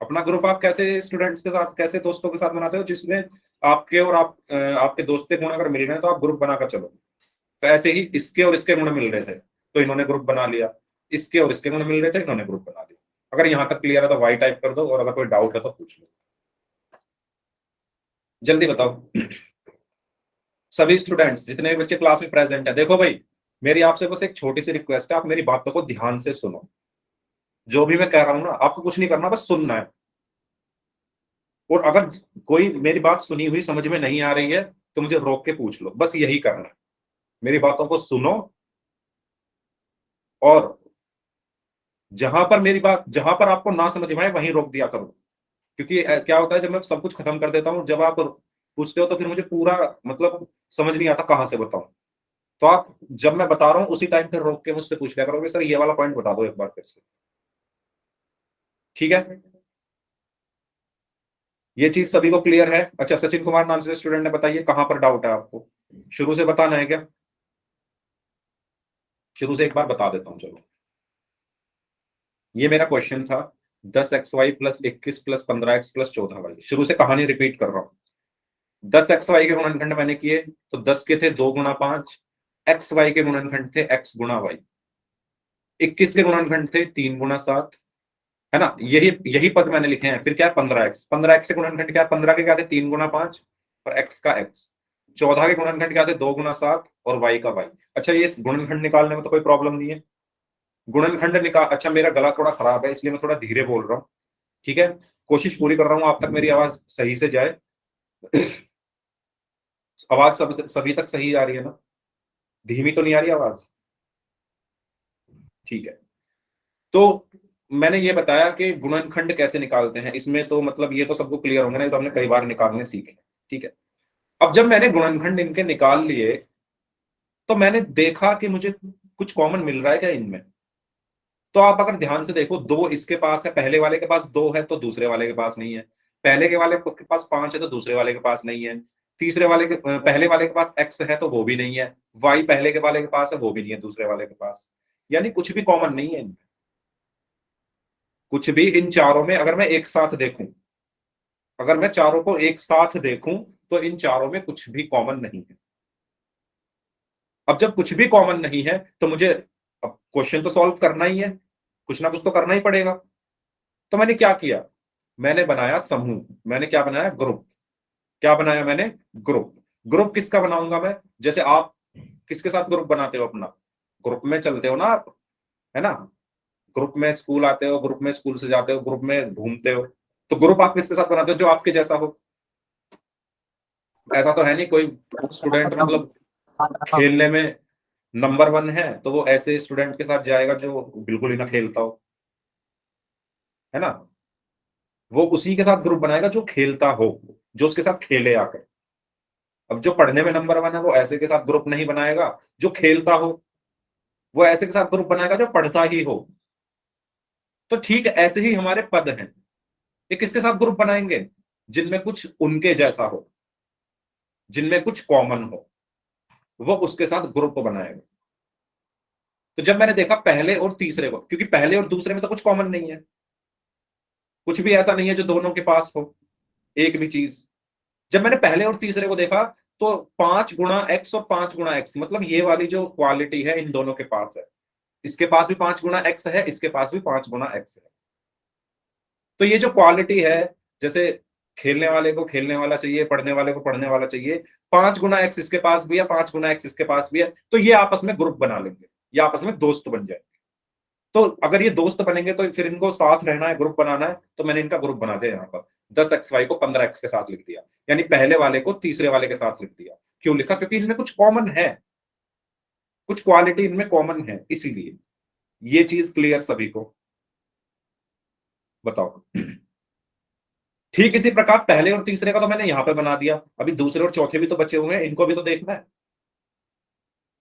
अपना ग्रुप आप कैसे स्टूडेंट्स के साथ, कैसे दोस्तों के साथ बनाते हो, जिसमें आपके और आपके दोस्त के गुण अगर मिल रहे हैं तो आप ग्रुप बनाकर चलो। तो ऐसे ही इसके और इसके गुण मिल रहे थे तो इन्होंने ग्रुप बना लिया, इसके और इसके गुण मिल रहे थे, इन्होंने ग्रुप बना लिया। अगर यहां तक क्लियर है तो वाई टाइप कर दो, और अगर कोई डाउट है तो पूछ लो, जल्दी बताओ। सभी स्टूडेंट्स जितने बच्चे क्लास में प्रेजेंट है, देखो भाई मेरी आपसे बस एक छोटी सी रिक्वेस्ट है, आप मेरी बातों को ध्यान से सुनो, जो भी मैं कह रहा हूं ना आपको कुछ नहीं करना, बस सुनना है। और अगर कोई मेरी बात सुनी हुई समझ में नहीं आ रही है तो मुझे रोक के पूछ लो, बस यही करना है। मेरी बातों को सुनो, और जहां पर मेरी बात, जहां पर आपको ना समझ में आए वहीं रोक दिया करो, क्योंकि क्या होता है जब मैं सब कुछ खत्म कर देता हूं, जब आप पूछते हो तो फिर मुझे पूरा मतलब समझ नहीं आता कहां से बताऊं। तो आप जब मैं बता रहा हूं उसी टाइम पे रोक के मुझसे पूछ लिया करोगे, सर ये वाला पॉइंट बता दो एक बार फिर से, ठीक है। ये चीज सभी को क्लियर है। अच्छा, सचिन कुमार नाम से स्टूडेंट ने, बताइए कहां पर डाउट है आपको, शुरू से बताना है क्या, शुरू से एक बार बता देता हूं। चलो, ये मेरा क्वेश्चन था 10xy plus 21 plus 15x plus 14y। शुरू से कहानी रिपीट कर रहा हूं। 10xy के गुणनखंड मैंने किए तो 10 के थे 2 गुना 5, xy के गुणनखंड थे x गुना y, 21 के गुणनखंड थे 3 गुना 7, है ना, यही यही पद मैंने लिखे हैं। फिर क्या है 15x, 15x के गुणनखंड क्या है, 15 के क्या थे 3 गुना 5 और x का x, 14 के गुणनखंड क्या थे 2 गुना 7 और y का y। अच्छा, ये गुणनखंड निकालने में तो कोई प्रॉब्लम नहीं है, गुणनखंड निकाल, अच्छा मेरा गला थोड़ा खराब है इसलिए मैं थोड़ा धीरे बोल रहा हूँ, ठीक है। कोशिश पूरी कर रहा हूँ आप तक मेरी आवाज सही से जाए। आवाज सभी तक सही आ रही है ना, धीमी तो नहीं आ रही आवाज, ठीक है। तो मैंने ये बताया कि गुणनखंड कैसे निकालते हैं, इसमें तो मतलब ये तो सबको क्लियर होंगे ना, तो हमने कई बार निकालने सीखे, ठीक है। अब जब मैंने गुणनखंड इनके निकाल लिए तो मैंने देखा कि मुझे कुछ कॉमन मिल रहा है क्या इनमें। तो आप अगर ध्यान से देखो, 2 इसके पास है, पहले वाले के पास 2 है तो दूसरे वाले के पास नहीं है, पहले के वाले के पास 5 है तो दूसरे वाले के पास नहीं है, तीसरे वाले के पहले वाले के पास x है तो वो भी नहीं है, y पहले के वाले के पास है वो भी नहीं है दूसरे वाले के पास, यानी कुछ भी कॉमन नहीं है इनमें। कुछ भी इन चारों में अगर मैं एक साथ देखूं, अगर मैं चारों को एक साथ देखूं तो इन चारों में कुछ भी कॉमन नहीं है। अब जब कुछ भी कॉमन नहीं है तो मुझे अब क्वेश्चन तो सॉल्व करना ही है, कुछ ना कुछ तो करना ही पड़ेगा। तो मैंने क्या किया, मैंने बनाया समूह, मैंने क्या बनाया, ग्रुप। क्या बनाया मैंने, ग्रुप। ग्रुप किसका बनाऊंगा मैं, जैसे आप किसके साथ ग्रुप बनाते हो अपना, ग्रुप में चलते हो ना आप, है ना, ग्रुप में स्कूल आते हो, ग्रुप में स्कूल से जाते हो, ग्रुप में घूमते हो। तो ग्रुप आप किसके साथ बनाते हो, जो आपके जैसा हो। ऐसा तो है नहीं कोई स्टूडेंट मतलब खेलने में नंबर 1 है तो वो ऐसे स्टूडेंट के साथ जाएगा जो बिल्कुल ही ना खेलता हो, है ना। वो उसी के साथ ग्रुप बनाएगा जो खेलता हो, जो उसके साथ खेले आकर। अब जो पढ़ने में नंबर 1 है वो ऐसे के साथ ग्रुप नहीं बनाएगा जो खेलता हो, वो ऐसे के साथ ग्रुप बनाएगा जो पढ़ता ही हो। तो ठीक ऐसे ही हमारे पद हैं, ये किसके साथ ग्रुप बनाएंगे, जिनमें कुछ उनके जैसा हो, जिनमें कुछ कॉमन हो, वो उसके साथ ग्रुप बनाएगा। तो जब मैंने देखा पहले और तीसरे को, क्योंकि पहले और दूसरे में तो कुछ कॉमन नहीं है, कुछ भी ऐसा नहीं है जो दोनों के पास हो, एक भी चीज। जब मैंने पहले और तीसरे को देखा तो 5 गुणा x और 5 गुणा x, मतलब ये वाली जो क्वालिटी है इन दोनों के पास है। इसके पास भी 5 गुणा x है, इसके पास भी 5 गुणा x है। तो ये जो क्वालिटी है, जैसे खेलने वाले को खेलने वाला चाहिए, पढ़ने वाले को पढ़ने वाला चाहिए, 5 गुणा x इसके पास भी है, 5 गुणा x इसके पास भी है, तो ये आपस में ग्रुप बना लेंगे, ये आपस में दोस्त बन जाएंगे। तो अगर ये दोस्त बनेंगे तो फिर इनको साथ रहना है, ग्रुप बनाना है, तो मैंने इनका ग्रुप बना दिया यहाँ पर। 10xy को 15x के साथ लिख दिया, यानी पहले वाले को तीसरे वाले के साथ लिख दिया। क्यों लिखा, क्योंकि इनमें कुछ कॉमन है, कुछ क्वालिटी इनमें कॉमन है, इसीलिए। ये चीज क्लियर सभी को, बताओ। ठीक इसी प्रकार पहले और तीसरे का तो मैंने यहां पे बना दिया, अभी दूसरे और चौथे भी तो बचे हुए हैं, इनको भी तो देखना है।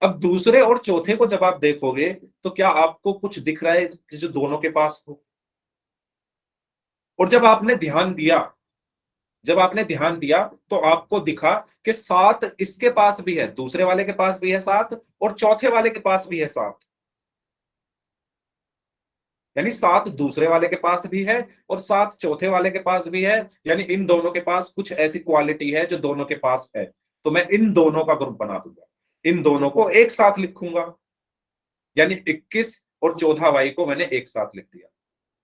अब दूसरे और चौथे को जब आप देखोगे तो क्या आपको कुछ दिख रहा है कि जो दोनों के पास हो। और जब आपने ध्यान दिया तो आपको दिखा कि 7 इसके पास भी है, दूसरे वाले के पास भी है 7, और चौथे वाले के पास भी है 7। यानी 7 दूसरे वाले के पास भी है और 7 चौथे वाले के पास भी है, यानी इन दोनों के पास कुछ ऐसी क्वालिटी है जो दोनों के पास है। तो मैं इन दोनों का ग्रुप बना दूंगा, इन दोनों को एक साथ लिखूंगा, यानी 21 और 14y को मैंने एक साथ लिख दिया।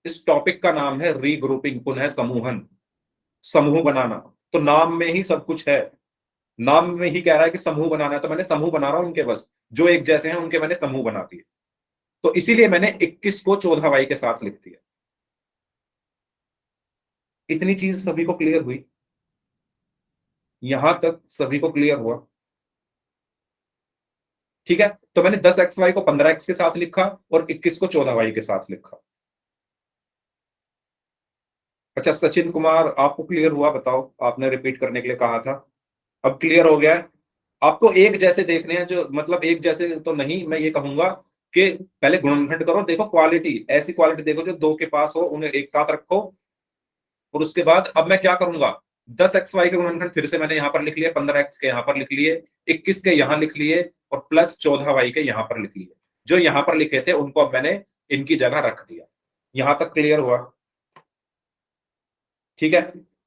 इस टॉपिक का नाम है रीग्रुपिंग, पुनः समूहन, समूह बनाना। तो नाम में ही सब कुछ है, नाम में ही कह रहा है कि समूह बनाना है, तो मैंने समूह बना रहा हूं इनके, बस जो एक जैसे हैं उनके मैंने समूह बना दिए। तो इसीलिए मैंने 21 को 14y के साथ लिख दिया। इतनी चीज सभी को क्लियर हुई, यहां तक सभी को क्लियर हुआ, ठीक है। तो मैंने 10xy को 15x के साथ लिखा और 21 को 14y के साथ लिखा। अच्छा सचिन कुमार, आपको क्लियर हुआ, बताओ, आपने रिपीट करने के लिए कहा था, अब क्लियर हो गया है। आपको एक जैसे देखने हैं, जो मतलब एक जैसे तो नहीं, मैं ये कहूंगा कि पहले गुणनखंड करो, देखो क्वालिटी, ऐसी क्वालिटी देखो जो दो के पास हो, उन्हें एक साथ रखो। और उसके बाद अब मैं क्या करूंगा, 10xy के गुणनखंड फिर से मैंने यहां पर लिख लिए, 15x के यहां पर लिख लिए, 21 के यहां लिख लिए, और प्लस 14y के यहां पर लिख लिए। जो यहां पर लिखे थे उनको अब मैंने इनकी जगह रख दिया। यहां तक क्लियर हुआ, ठीक है।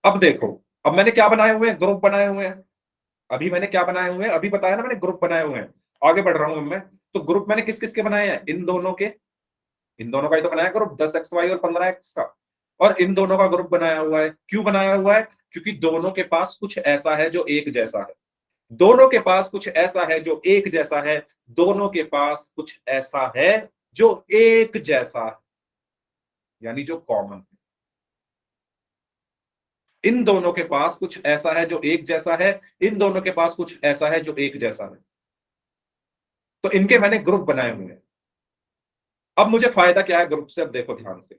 अब देखो, अब मैंने क्या बनाए हुए हैं, ग्रुप बनाए हुए हैं। अभी मैंने क्या बनाए हुए हैं, अभी बताया ना मैंने, ग्रुप बनाए हुए हैं। आगे बढ़ रहा हूं मैं। तो ग्रुप मैंने किस किस के बनाए हैं, इन दोनों के, इन दोनों का ही तो बनाया ग्रुप, 10xy और 15x का। और इन दोनों का ग्रुप बनाया हुआ है, क्यों बनाया हुआ है, क्योंकि दोनों के पास कुछ ऐसा है जो एक जैसा है, दोनों के पास कुछ ऐसा है जो एक जैसा है, दोनों के पास कुछ ऐसा है जो एक जैसा है, यानी जो कॉमन है। इन दोनों के पास कुछ ऐसा है जो एक जैसा है, इन दोनों के पास कुछ ऐसा है जो एक जैसा है। तो इनके मैंने ग्रुप बनाए हुए हैं। अब मुझे फायदा क्या है ग्रुप से, अब देखो ध्यान से,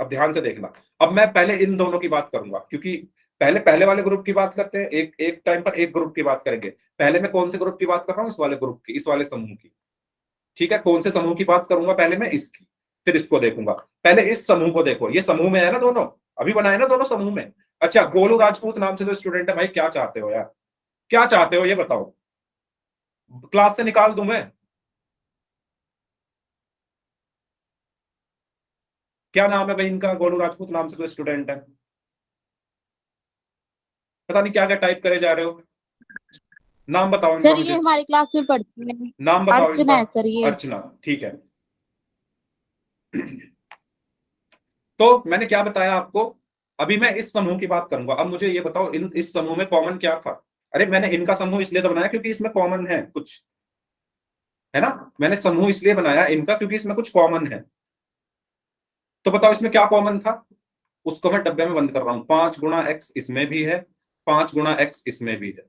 अब ध्यान से देखना। अब मैं पहले इन दोनों की बात करूंगा, क्योंकि पहले पहले वाले ग्रुप की बात करते हैं, एक एक टाइम पर एक ग्रुप की बात करेंगे। पहले मैं कौन से ग्रुप की बात कर रहा हूं, इस वाले ग्रुप की, इस वाले समूह की, ठीक है। कौन से समूह की बात करूंगा, पहले मैं इसकी, फिर इसको देखूंगा। पहले इस समूह को देखो, ये समूह में है ना दोनों, अभी बनाए ना दोनों समूह में। अच्छा, गोलू राजपूत नाम से जो स्टूडेंट है, भाई क्या चाहते हो यार, क्या चाहते हो ये बताओ, क्लास से निकाल दूं मैं, क्या नाम है भाई इनका, गोलू राजपूत नाम से जो स्टूडेंट है, पता नहीं क्या क्या टाइप करे जा रहे हो। नाम बताओ इनका सर ये मुझे, हमारी क्लास में पढ़ती है। नाम बताओ अर्चना इनका। है सर ये। अर्चना, ठीक है। तो मैंने क्या बताया आपको, अभी मैं इस समूह की बात करूंगा। अब मुझे ये बताओ इस समूह में कॉमन क्या था। अरे मैंने इनका समूह इसलिए तो बनाया क्योंकि इसमें कॉमन है कुछ, है ना। मैंने समूह इसलिए बनाया इनका क्योंकि इसमें कुछ कॉमन है। तो बताओ इसमें क्या कॉमन था, उसको मैं डब्बे में बंद कर रहा हूं। 5 गुणा x इसमें भी है, 5 गुणा x इसमें भी है,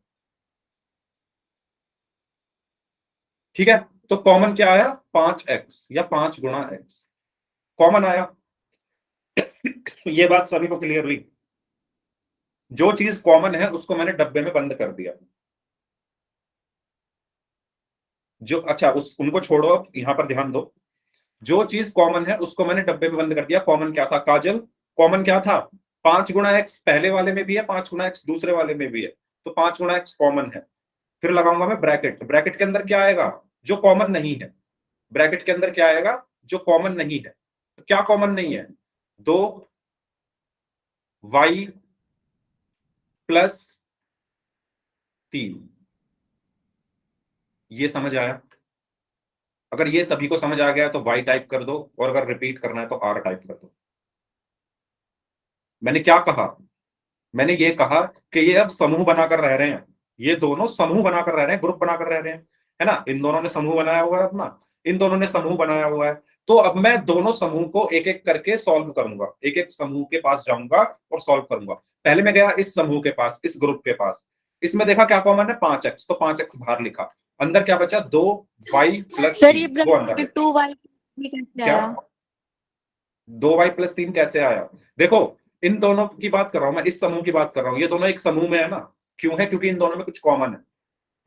ठीक है। तो कॉमन क्या आया, 5x या 5 गुणा x कॉमन आया। ये बात सभी को क्लियर हुई। जो चीज कॉमन है उसको मैंने डब्बे में बंद कर दिया। जो अच्छा उनको छोड़ो, अब यहां पर ध्यान दो। जो चीज कॉमन है उसको मैंने डब्बे में बंद कर दिया। कॉमन क्या था काजल, कॉमन क्या था, 5 गुणा x पहले वाले में भी है, 5 गुणा x दूसरे वाले में भी है। तो 5 गुणा x कॉमन है। फिर लगाऊंगा मैं ब्रैकेट, ब्रैकेट के अंदर क्या आएगा, जो कॉमन नहीं है। ब्रैकेट के अंदर क्या आएगा, जो कॉमन नहीं है। तो क्या कॉमन नहीं है, 2y + 3। ये समझ आया। अगर ये सभी को समझ आ गया तो y टाइप कर दो, और अगर रिपीट करना है तो r टाइप कर दो। मैंने क्या कहा, मैंने ये कहा कि ये अब समूह बनाकर रह रहे हैं, ये दोनों समूह बनाकर रह रहे हैं, ग्रुप बनाकर रह रहे हैं, है ना। इन दोनों ने समूह बनाया हुआ है अपना, इन दोनों ने समूह बनाया हुआ है। तो अब मैं दोनों समूह को एक एक करके सॉल्व करूंगा, एक एक समूह के पास जाऊंगा और सॉल्व करूंगा। पहले मैं गया इस समूह के पास, इस ग्रुप के पास, इसमें देखा क्या कॉमन है, 5x। तो 5x बाहर लिखा, अंदर क्या बचा, 2y + सर ये 3, वो अंदर ब्रैकेट लिखा। 2y कैसे क्या आया? 2y + 3 कैसे आया, देखो इन दोनों की बात कर रहा हूं मैं, इस समूह की बात कर रहा हूं। ये दोनों एक समूह में है ना, क्यों है, क्योंकि इन दोनों में कुछ कॉमन है।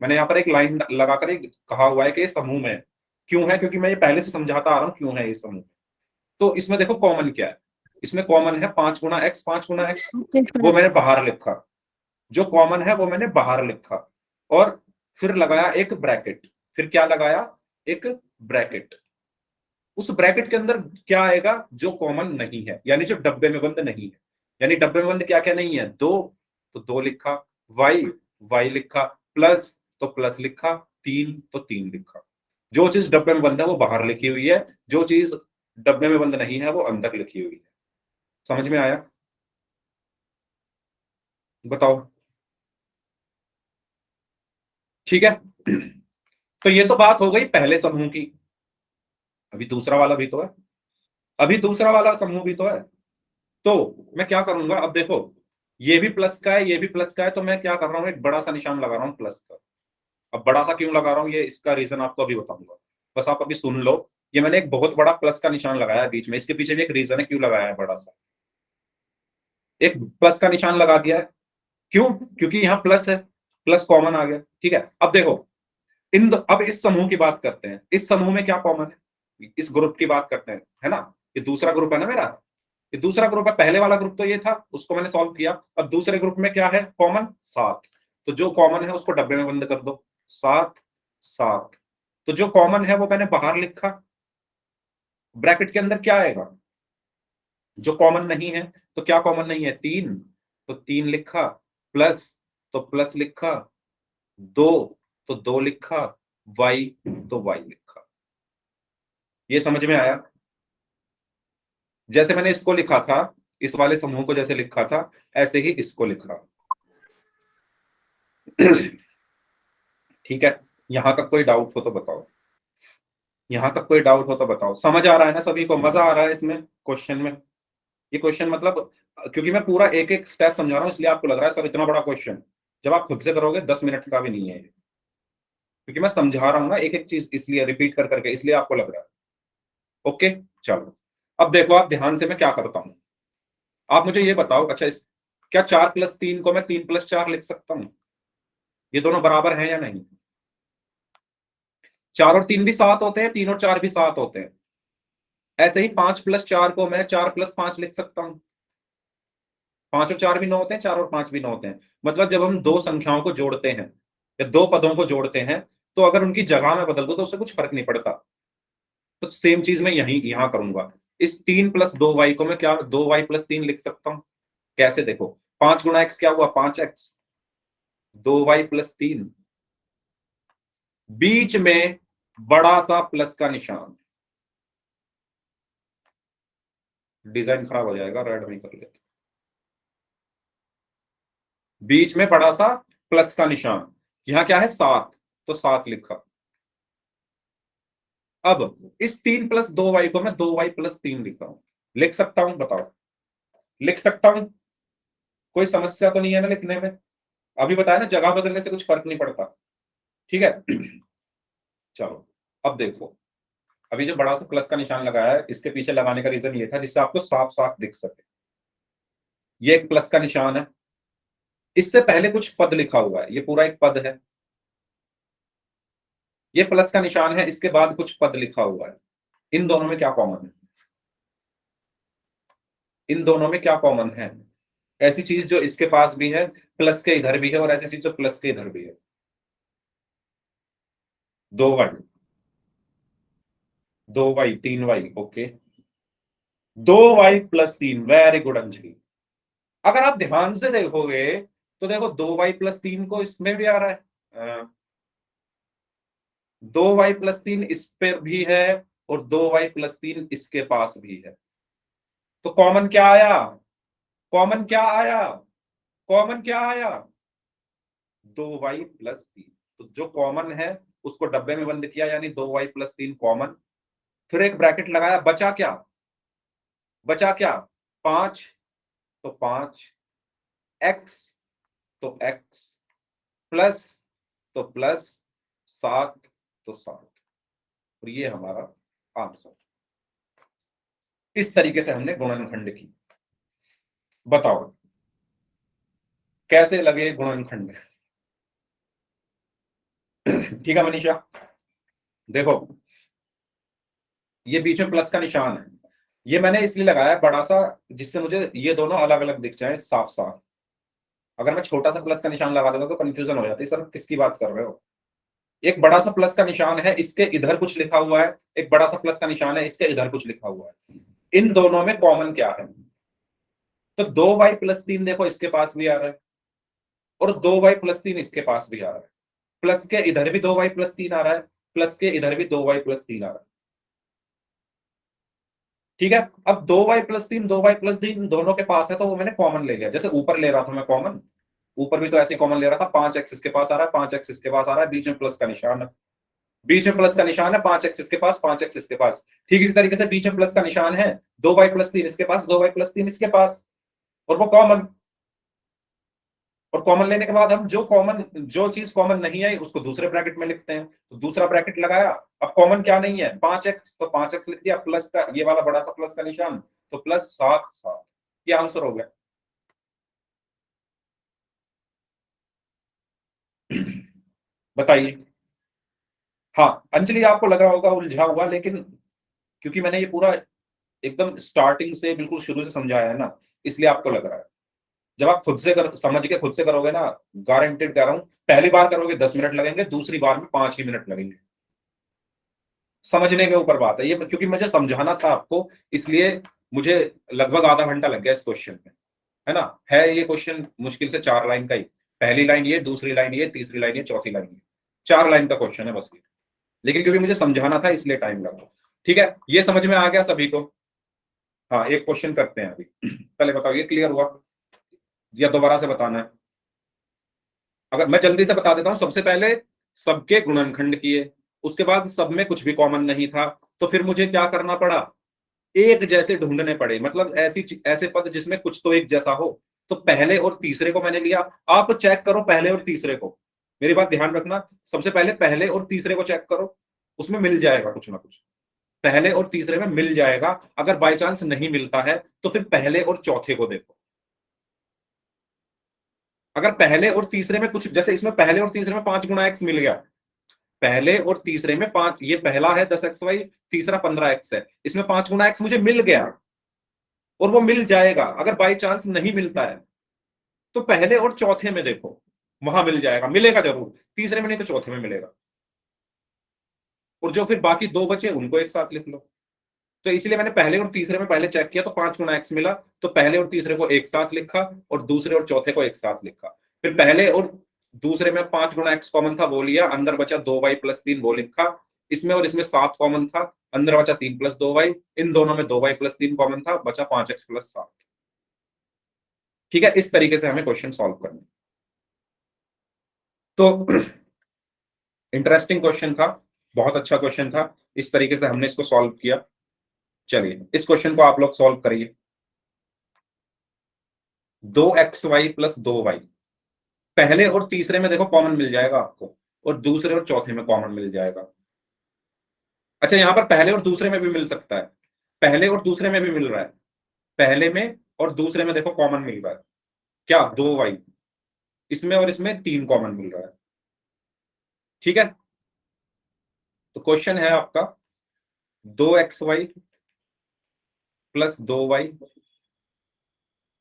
मैंने यहाँ पर एक लाइन लगाकर एक कहा हुआ है कि ये समूह में है। क्यों है, क्योंकि मैं ये पहले से समझाता आ रहा हूं क्यों है ये समूह। तो इसमें देखो कॉमन क्या है, इसमें कॉमन है 5 गुणा x, 5 गुणा x वो मैंने बाहर लिखा, जो कॉमन है वो मैंने बाहर लिखा, और फिर लगाया एक ब्रैकेट। फिर क्या लगाया, एक ब्रैकेट। उस ब्रैकेट के अंदर क्या आएगा, जो कॉमन नहीं है, यानी जो डब्बे में बंद नहीं है। यानी डब्बे में बंद क्या क्या नहीं है, 2 तो 2 लिखा, y लिखा, प्लस तो प्लस लिखा, 3 तो 3 लिखा। जो चीज डब्बे में बंद है वो बाहर लिखी हुई है, जो चीज डब्बे में बंद नहीं है वो अंदर लिखी हुई है। समझ में आया, बताओ, ठीक है। तो ये तो बात हो गई पहले समूह की। अभी दूसरा वाला भी तो है, अभी दूसरा वाला समूह भी तो है। तो मैं क्या करूंगा, अब देखो ये भी प्लस का है, ये भी प्लस का है, तो मैं क्या कर रहा हूं, एक बड़ा सा निशान लगा रहा हूं प्लस का। अब बड़ा सा क्यों लगा रहा हूं, ये इसका रीजन आपको अभी बताऊंगा, बस आप अभी सुन लो। ये मैंने एक बहुत बड़ा प्लस का निशान लगाया है बीच में, इसके पीछे भी एक रीजन है क्यों लगाया है बड़ा सा। एक प्लस का निशान लगा दिया है, क्यों, क्योंकि यहाँ प्लस है, प्लस कॉमन आ गया, ठीक है। अब देखो अब इस समूह की बात करते हैं, इस समूह में क्या कॉमन है, इस ग्रुप की बात करते हैं, है ना। ये दूसरा ग्रुप है ना मेरा, ये दूसरा ग्रुप है। पहले वाला ग्रुप तो ये था, उसको मैंने सॉल्व किया। अब दूसरे ग्रुप में क्या है कॉमन, 7। तो जो कॉमन है उसको डब्बे में बंद कर दो, 7 7। तो जो कॉमन है वो मैंने बाहर लिखा, ब्रैकेट के अंदर क्या आएगा, जो कॉमन नहीं है। तो क्या कॉमन नहीं है, 3 तो 3 लिखा, प्लस तो प्लस लिखा, 2 तो 2 लिखा, y तो y लिखा। ये समझ में आया, जैसे मैंने इसको लिखा था, इस वाले समूह को जैसे लिखा था, ऐसे ही इसको लिखा। ठीक है, यहां तक कोई डाउट हो तो बताओ, यहां तक कोई डाउट हो तो बताओ। समझ आ रहा है ना सभी को, मजा आ रहा है इसमें क्वेश्चन में। ये क्वेश्चन मतलब, क्योंकि मैं पूरा एक एक स्टेप समझा रहा हूं इसलिए आपको लग रहा है सर इतना बड़ा क्वेश्चन। जब आप खुद से करोगे 10 मिनट का भी नहीं है ये, क्योंकि मैं समझा रहा हूं ना एक एक चीज, इसलिए रिपीट कर करके, इसलिए आपको लग रहा है। ओके, चलो अब देखो आप ध्यान से मैं क्या करता हूं। आप मुझे ये बताओ, अच्छा क्या 4 + 3 को मैं 3 + 4 लिख सकता हूं, ये दोनों बराबर हैं या नहीं। 4 और 3 भी 7 होते हैं, 3 और 4 भी 7 होते हैं। ऐसे ही 5 + 4 को मैं 4 + 5 लिख सकता हूं। 5 और 4 भी 9 होते हैं, 4 और 5 भी 9 होते हैं। मतलब जब हम दो संख्याओं को जोड़ते हैं या दो पदों को जोड़ते हैं, तो अगर उनकी जगह में बदल दो तो उससे कुछ फर्क नहीं पड़ता। तो सेम चीज मैं यहां करूंगा। इस 3 + 2y को मैं क्या 2y + 3 लिख सकता हूं। कैसे, देखो 5 गुणा x क्या हुआ, 5x, 2y + 3 बीच में बड़ा सा प्लस का निशान, डिजाइन खराब हो जाएगा, रेड नहीं कर लेते, बीच में बड़ा सा प्लस का निशान, यहां क्या है 7, तो 7 लिखा। अब इस 3 + 2y को मैं 2y + 3 लिख रहा हूं, लिख सकता हूं? बताओ, लिख सकता हूं? कोई समस्या तो नहीं है ना लिखने में? अभी बताया ना, जगह बदलने से कुछ फर्क नहीं पड़ता, ठीक है। चलो अब देखो, अभी जो बड़ा सा प्लस का निशान लगाया है, इसके पीछे लगाने का रीजन ये था जिससे आपको साफ साफ दिख सके। ये एक प्लस का निशान है, इससे पहले कुछ पद लिखा हुआ है, ये पूरा एक पद है, ये प्लस का निशान है, इसके बाद कुछ पद लिखा हुआ है। इन दोनों में क्या कॉमन है? इन दोनों में क्या कॉमन है? ऐसी चीज जो इसके पास भी है, प्लस के इधर भी है, और ऐसी चीज जो प्लस के इधर भी है। 2y, 2y, 3y, okay, 2y + 3, very good Anjali. अगर आप ध्यान से देखोगे तो देखो 2y + 3 को इसमें भी आ रहा है, 2y + 3 इस पर भी है, और 2y + 3 इसके पास भी है। तो कॉमन क्या आया? कॉमन क्या आया? कॉमन क्या आया? 2y + 3। तो जो कॉमन है उसको डब्बे में बंद किया, यानी 2y + 3 कॉमन, फिर एक ब्रैकेट लगाया, बचा क्या? बचा क्या? 5, तो 5, x, तो x, प्लस, तो प्लस, 7, तो 7, और ये हमारा आंसर। इस तरीके से हमने गुणनखंड की। बताओ कैसे लगे गुणनखंड? ठीक है मनीषा, देखो ये बीच में प्लस का निशान है, ये मैंने इसलिए लगाया बड़ा सा, जिससे मुझे ये दोनों अलग अलग दिख जाए साफ साफ। अगर मैं छोटा सा प्लस का निशान लगा देता तो कंफ्यूजन हो जाती, सर किसकी बात कर रहे हो? एक बड़ा सा प्लस का निशान है, इसके इधर कुछ लिखा हुआ है, एक बड़ा सा प्लस का निशान है, इसके इधर कुछ लिखा हुआ है। इन दोनों में कॉमन क्या है? तो 2y + 3 देखो इसके पास भी आ रहा है, और 2y + 3 इसके पास भी आ रहा है, प्लस के इधर भी 2y + 3 आ रहा है, प्लस के इधर भी 2y + 3 आ रहा है। ठीक है, अब 2y + 3, 2y + 3 दोनों के पास है, तो वो मैंने कॉमन ले लिया। जैसे ऊपर ले रहा था मैं कॉमन, ऊपर भी तो ऐसे कॉमन ले रहा था, 5x इसके पास आ रहा है, 5x इसके पास आ रहा है, बीच में प्लस का निशान है, बीच में प्लस का निशान है, 5x इसके पास, 5x इसके पास। ठीक इसी तरीके से बीच में प्लस का निशान है, 2y + 3 इसके पास, 2y + 3 इसके पास, और वो कॉमन। और कॉमन लेने के बाद हम जो चीज कॉमन नहीं आई उसको दूसरे ब्रैकेट में लिखते हैं। तो दूसरा ब्रैकेट लगाया, अब कॉमन क्या नहीं है? 5x, तो 5x लिख दिया, प्लस का ये वाला बड़ा सा प्लस का निशान, तो प्लस 7, 7, ये आंसर हो गया। बताइए। हाँ अंजलि, आपको लग रहा होगा उलझा हुआ, लेकिन क्योंकि मैंने ये पूरा एकदम स्टार्टिंग से बिल्कुल शुरू से समझाया है ना, इसलिए आपको लग रहा है। जब आप खुद से समझ के खुद से करोगे ना, गारंटेड कह रहा हूं, पहली बार करोगे 10 मिनट लगेंगे, दूसरी बार में 5 ही मिनट लगेंगे। समझने के ऊपर बात है ये, क्योंकि मुझे समझाना था आपको, इसलिए मुझे लगभग आधा घंटा लग गया इस क्वेश्चन में, है ना। है ये क्वेश्चन मुश्किल से 4 लाइन का ही, पहली लाइन ये, दूसरी लाइन ये, तीसरी लाइन ये, चौथी लाइन ये, 4 लाइन का क्वेश्चन है बस ये, लेकिन क्योंकि मुझे समझाना था इसलिए टाइम लगा। ठीक है, ये समझ में आ गया सभी को? हाँ एक क्वेश्चन करते हैं अभी, पहले बताओ ये क्लियर हुआ या दोबारा से बताना है? अगर मैं जल्दी से बता देता हूं, सबसे पहले सबके गुणनखंड किए, उसके बाद सब में कुछ भी कॉमन नहीं था, तो फिर मुझे क्या करना पड़ा? एक जैसे ढूंढने पड़े, मतलब ऐसे पद जिसमें कुछ तो एक जैसा हो। तो पहले और तीसरे को मैंने लिया, आप चेक करो पहले और तीसरे को, मेरी बात ध्यान रखना, सबसे पहले पहले और तीसरे को चेक करो, उसमें मिल जाएगा कुछ ना कुछ, पहले और तीसरे में मिल जाएगा। अगर बाई चांस नहीं मिलता है तो फिर पहले और चौथे को देखो। अगर पहले और तीसरे में कुछ, जैसे इसमें पहले और तीसरे में 5 गुणा x मिल गया, पहले और तीसरे में 5, ये पहला है 10xy, तीसरा 15x है, इसमें 5 गुणा x मुझे मिल गया, और वो मिल जाएगा। अगर बाई चांस नहीं मिलता है तो पहले और चौथे में देखो, वहां मिल जाएगा, मिलेगा जरूर, तीसरे में नहीं तो चौथे में मिलेगा, और जो फिर बाकी 2 बचे उनको एक साथ लिख लो। तो इसलिए मैंने पहले और तीसरे में पहले चेक किया, तो 5 गुणा x मिला, तो पहले और तीसरे को एक साथ लिखा, और दूसरे और चौथे को एक साथ लिखा। फिर पहले और दूसरे में 5 गुना x कॉमन था वो लिया, अंदर बचा 2y प्लस 3 वो लिखा। इसमें और इसमें 7 कॉमन था, अंदर बचा 3 प्लस 2y, इन दोनों में 2y प्लस 3 कॉमन था, बचा 5x प्लस 7। ठीक है, इस तरीके से हमें क्वेश्चन सॉल्व करना। तो इंटरेस्टिंग क्वेश्चन था, बहुत अच्छा क्वेश्चन था, इस तरीके से हमने इसको सॉल्व किया। चलिए इस क्वेश्चन को आप लोग सॉल्व करिए। 2xy प्लस 2y, पहले और तीसरे में देखो कॉमन मिल जाएगा आपको, और दूसरे और चौथे में कॉमन मिल जाएगा। अच्छा, यहां पर पहले और दूसरे में भी मिल सकता है, पहले और दूसरे में भी मिल रहा है, पहले में और दूसरे में देखो कॉमन मिल रहा है क्या, 2y, इसमें और इसमें 3 कॉमन मिल रहा है। ठीक है, तो क्वेश्चन है आपका 2xy plus 2y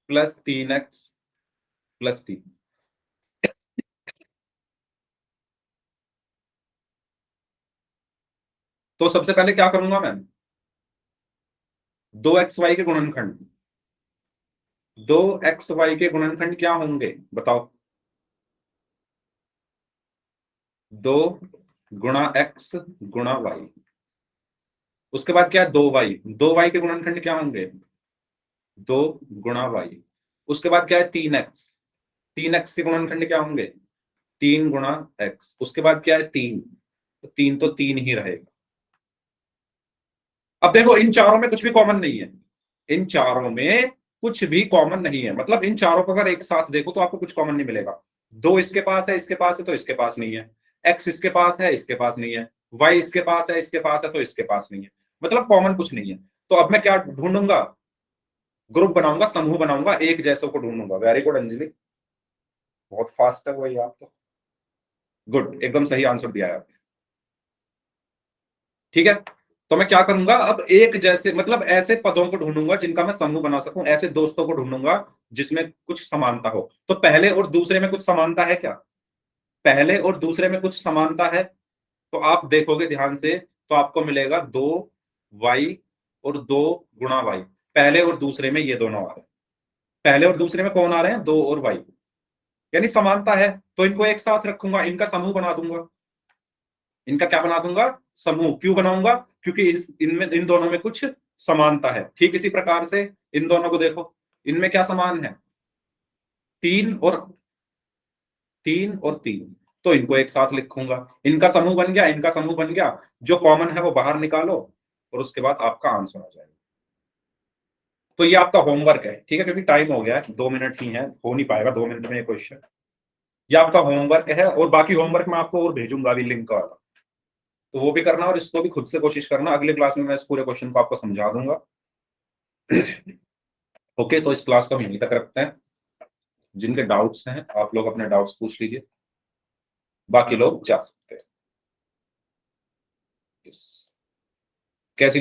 plus 3x plus 3। तो सबसे पहले क्या करूंगा मैं, 2xy के गुणनखंड, 2xy के गुणनखंड क्या होंगे बताओ, 2 गुणा x गुणा y। उसके बाद क्या है, 2y के गुणनखंड क्या होंगे, 2 गुणा y। उसके बाद क्या है, 3x के गुणनखंड क्या होंगे, 3 गुणा x। उसके बाद क्या है, 3, तो 3 तो 3 ही रहेगा। अब देखो इन चारों में कुछ भी कॉमन नहीं है, इन चारों में कुछ भी कॉमन नहीं है, मतलब इन चारों को अगर एक साथ देखो तो आपको कुछ कॉमन नहीं मिलेगा। 2 इसके पास है, इसके पास है, तो इसके पास नहीं है। x इसके पास है, इसके पास नहीं है। y इसके पास है, इसके पास है, तो इसके पास नहीं है। मतलब कॉमन कुछ नहीं है। तो अब मैं क्या ढूंढूंगा, ग्रुप बनाऊंगा, समूह बनाऊंगा, एक जैसों को ढूंढूंगा। वेरी गुड अंजलि, बहुत फास्ट है वही आप तो, गुड, एकदम सही आंसर दिया है आपने। ठीक है, तो मैं क्या करूंगा अब, एक जैसे मतलब ऐसे पदों को ढूंढूंगा जिनका मैं समूह बना सकूं, ऐसे दोस्तों को ढूंढूंगा जिसमें कुछ समानता हो। तो पहले और दूसरे में कुछ समानता है क्या, पहले और दूसरे में कुछ समानता है, तो आप देखोगे ध्यान से तो आपको मिलेगा 2y और 2 गुणा y। पहले और दूसरे में ये दोनों आ रहे हैं, पहले और दूसरे में कौन आ रहे हैं, 2 और y, यानी समानता है। तो इनको एक साथ रखूंगा, इनका समूह बना दूंगा। इनका क्या बना दूंगा, समूह। क्यों बनाऊंगा, क्योंकि इनमें इन दोनों में कुछ समानता है। ठीक इसी प्रकार से इन दोनों को देखो, इनमें क्या समान है, 3 और 3 और 3, तो इनको एक साथ लिखूंगा। इनका समूह बन गया, इनका समूह बन गया, जो कॉमन है वो बाहर निकालो और उसके बाद आपका आंसर आ जाएगा। तो ये आपका होमवर्क है, ठीक है, क्योंकि टाइम हो गया है, 2 मिनट ही है, हो नहीं पाएगा 2 मिनट में ये क्वेश्चन। ये आपका होमवर्क है, और बाकी होमवर्क मैं आपको और भेजूंगा अभी लिंक का, तो वो भी करना और इसको भी खुद से कोशिश करना। अगले क्लास में मैं इस पूरे क्वेश्चन को आपको समझा दूंगा। ओके, तो इस क्लास को हम यहीं तक रखते हैं। जिनके डाउट्स हैं आप लोग अपने डाउट्स पूछ लीजिए, बाकी लोग जा सकते हैं। कैसी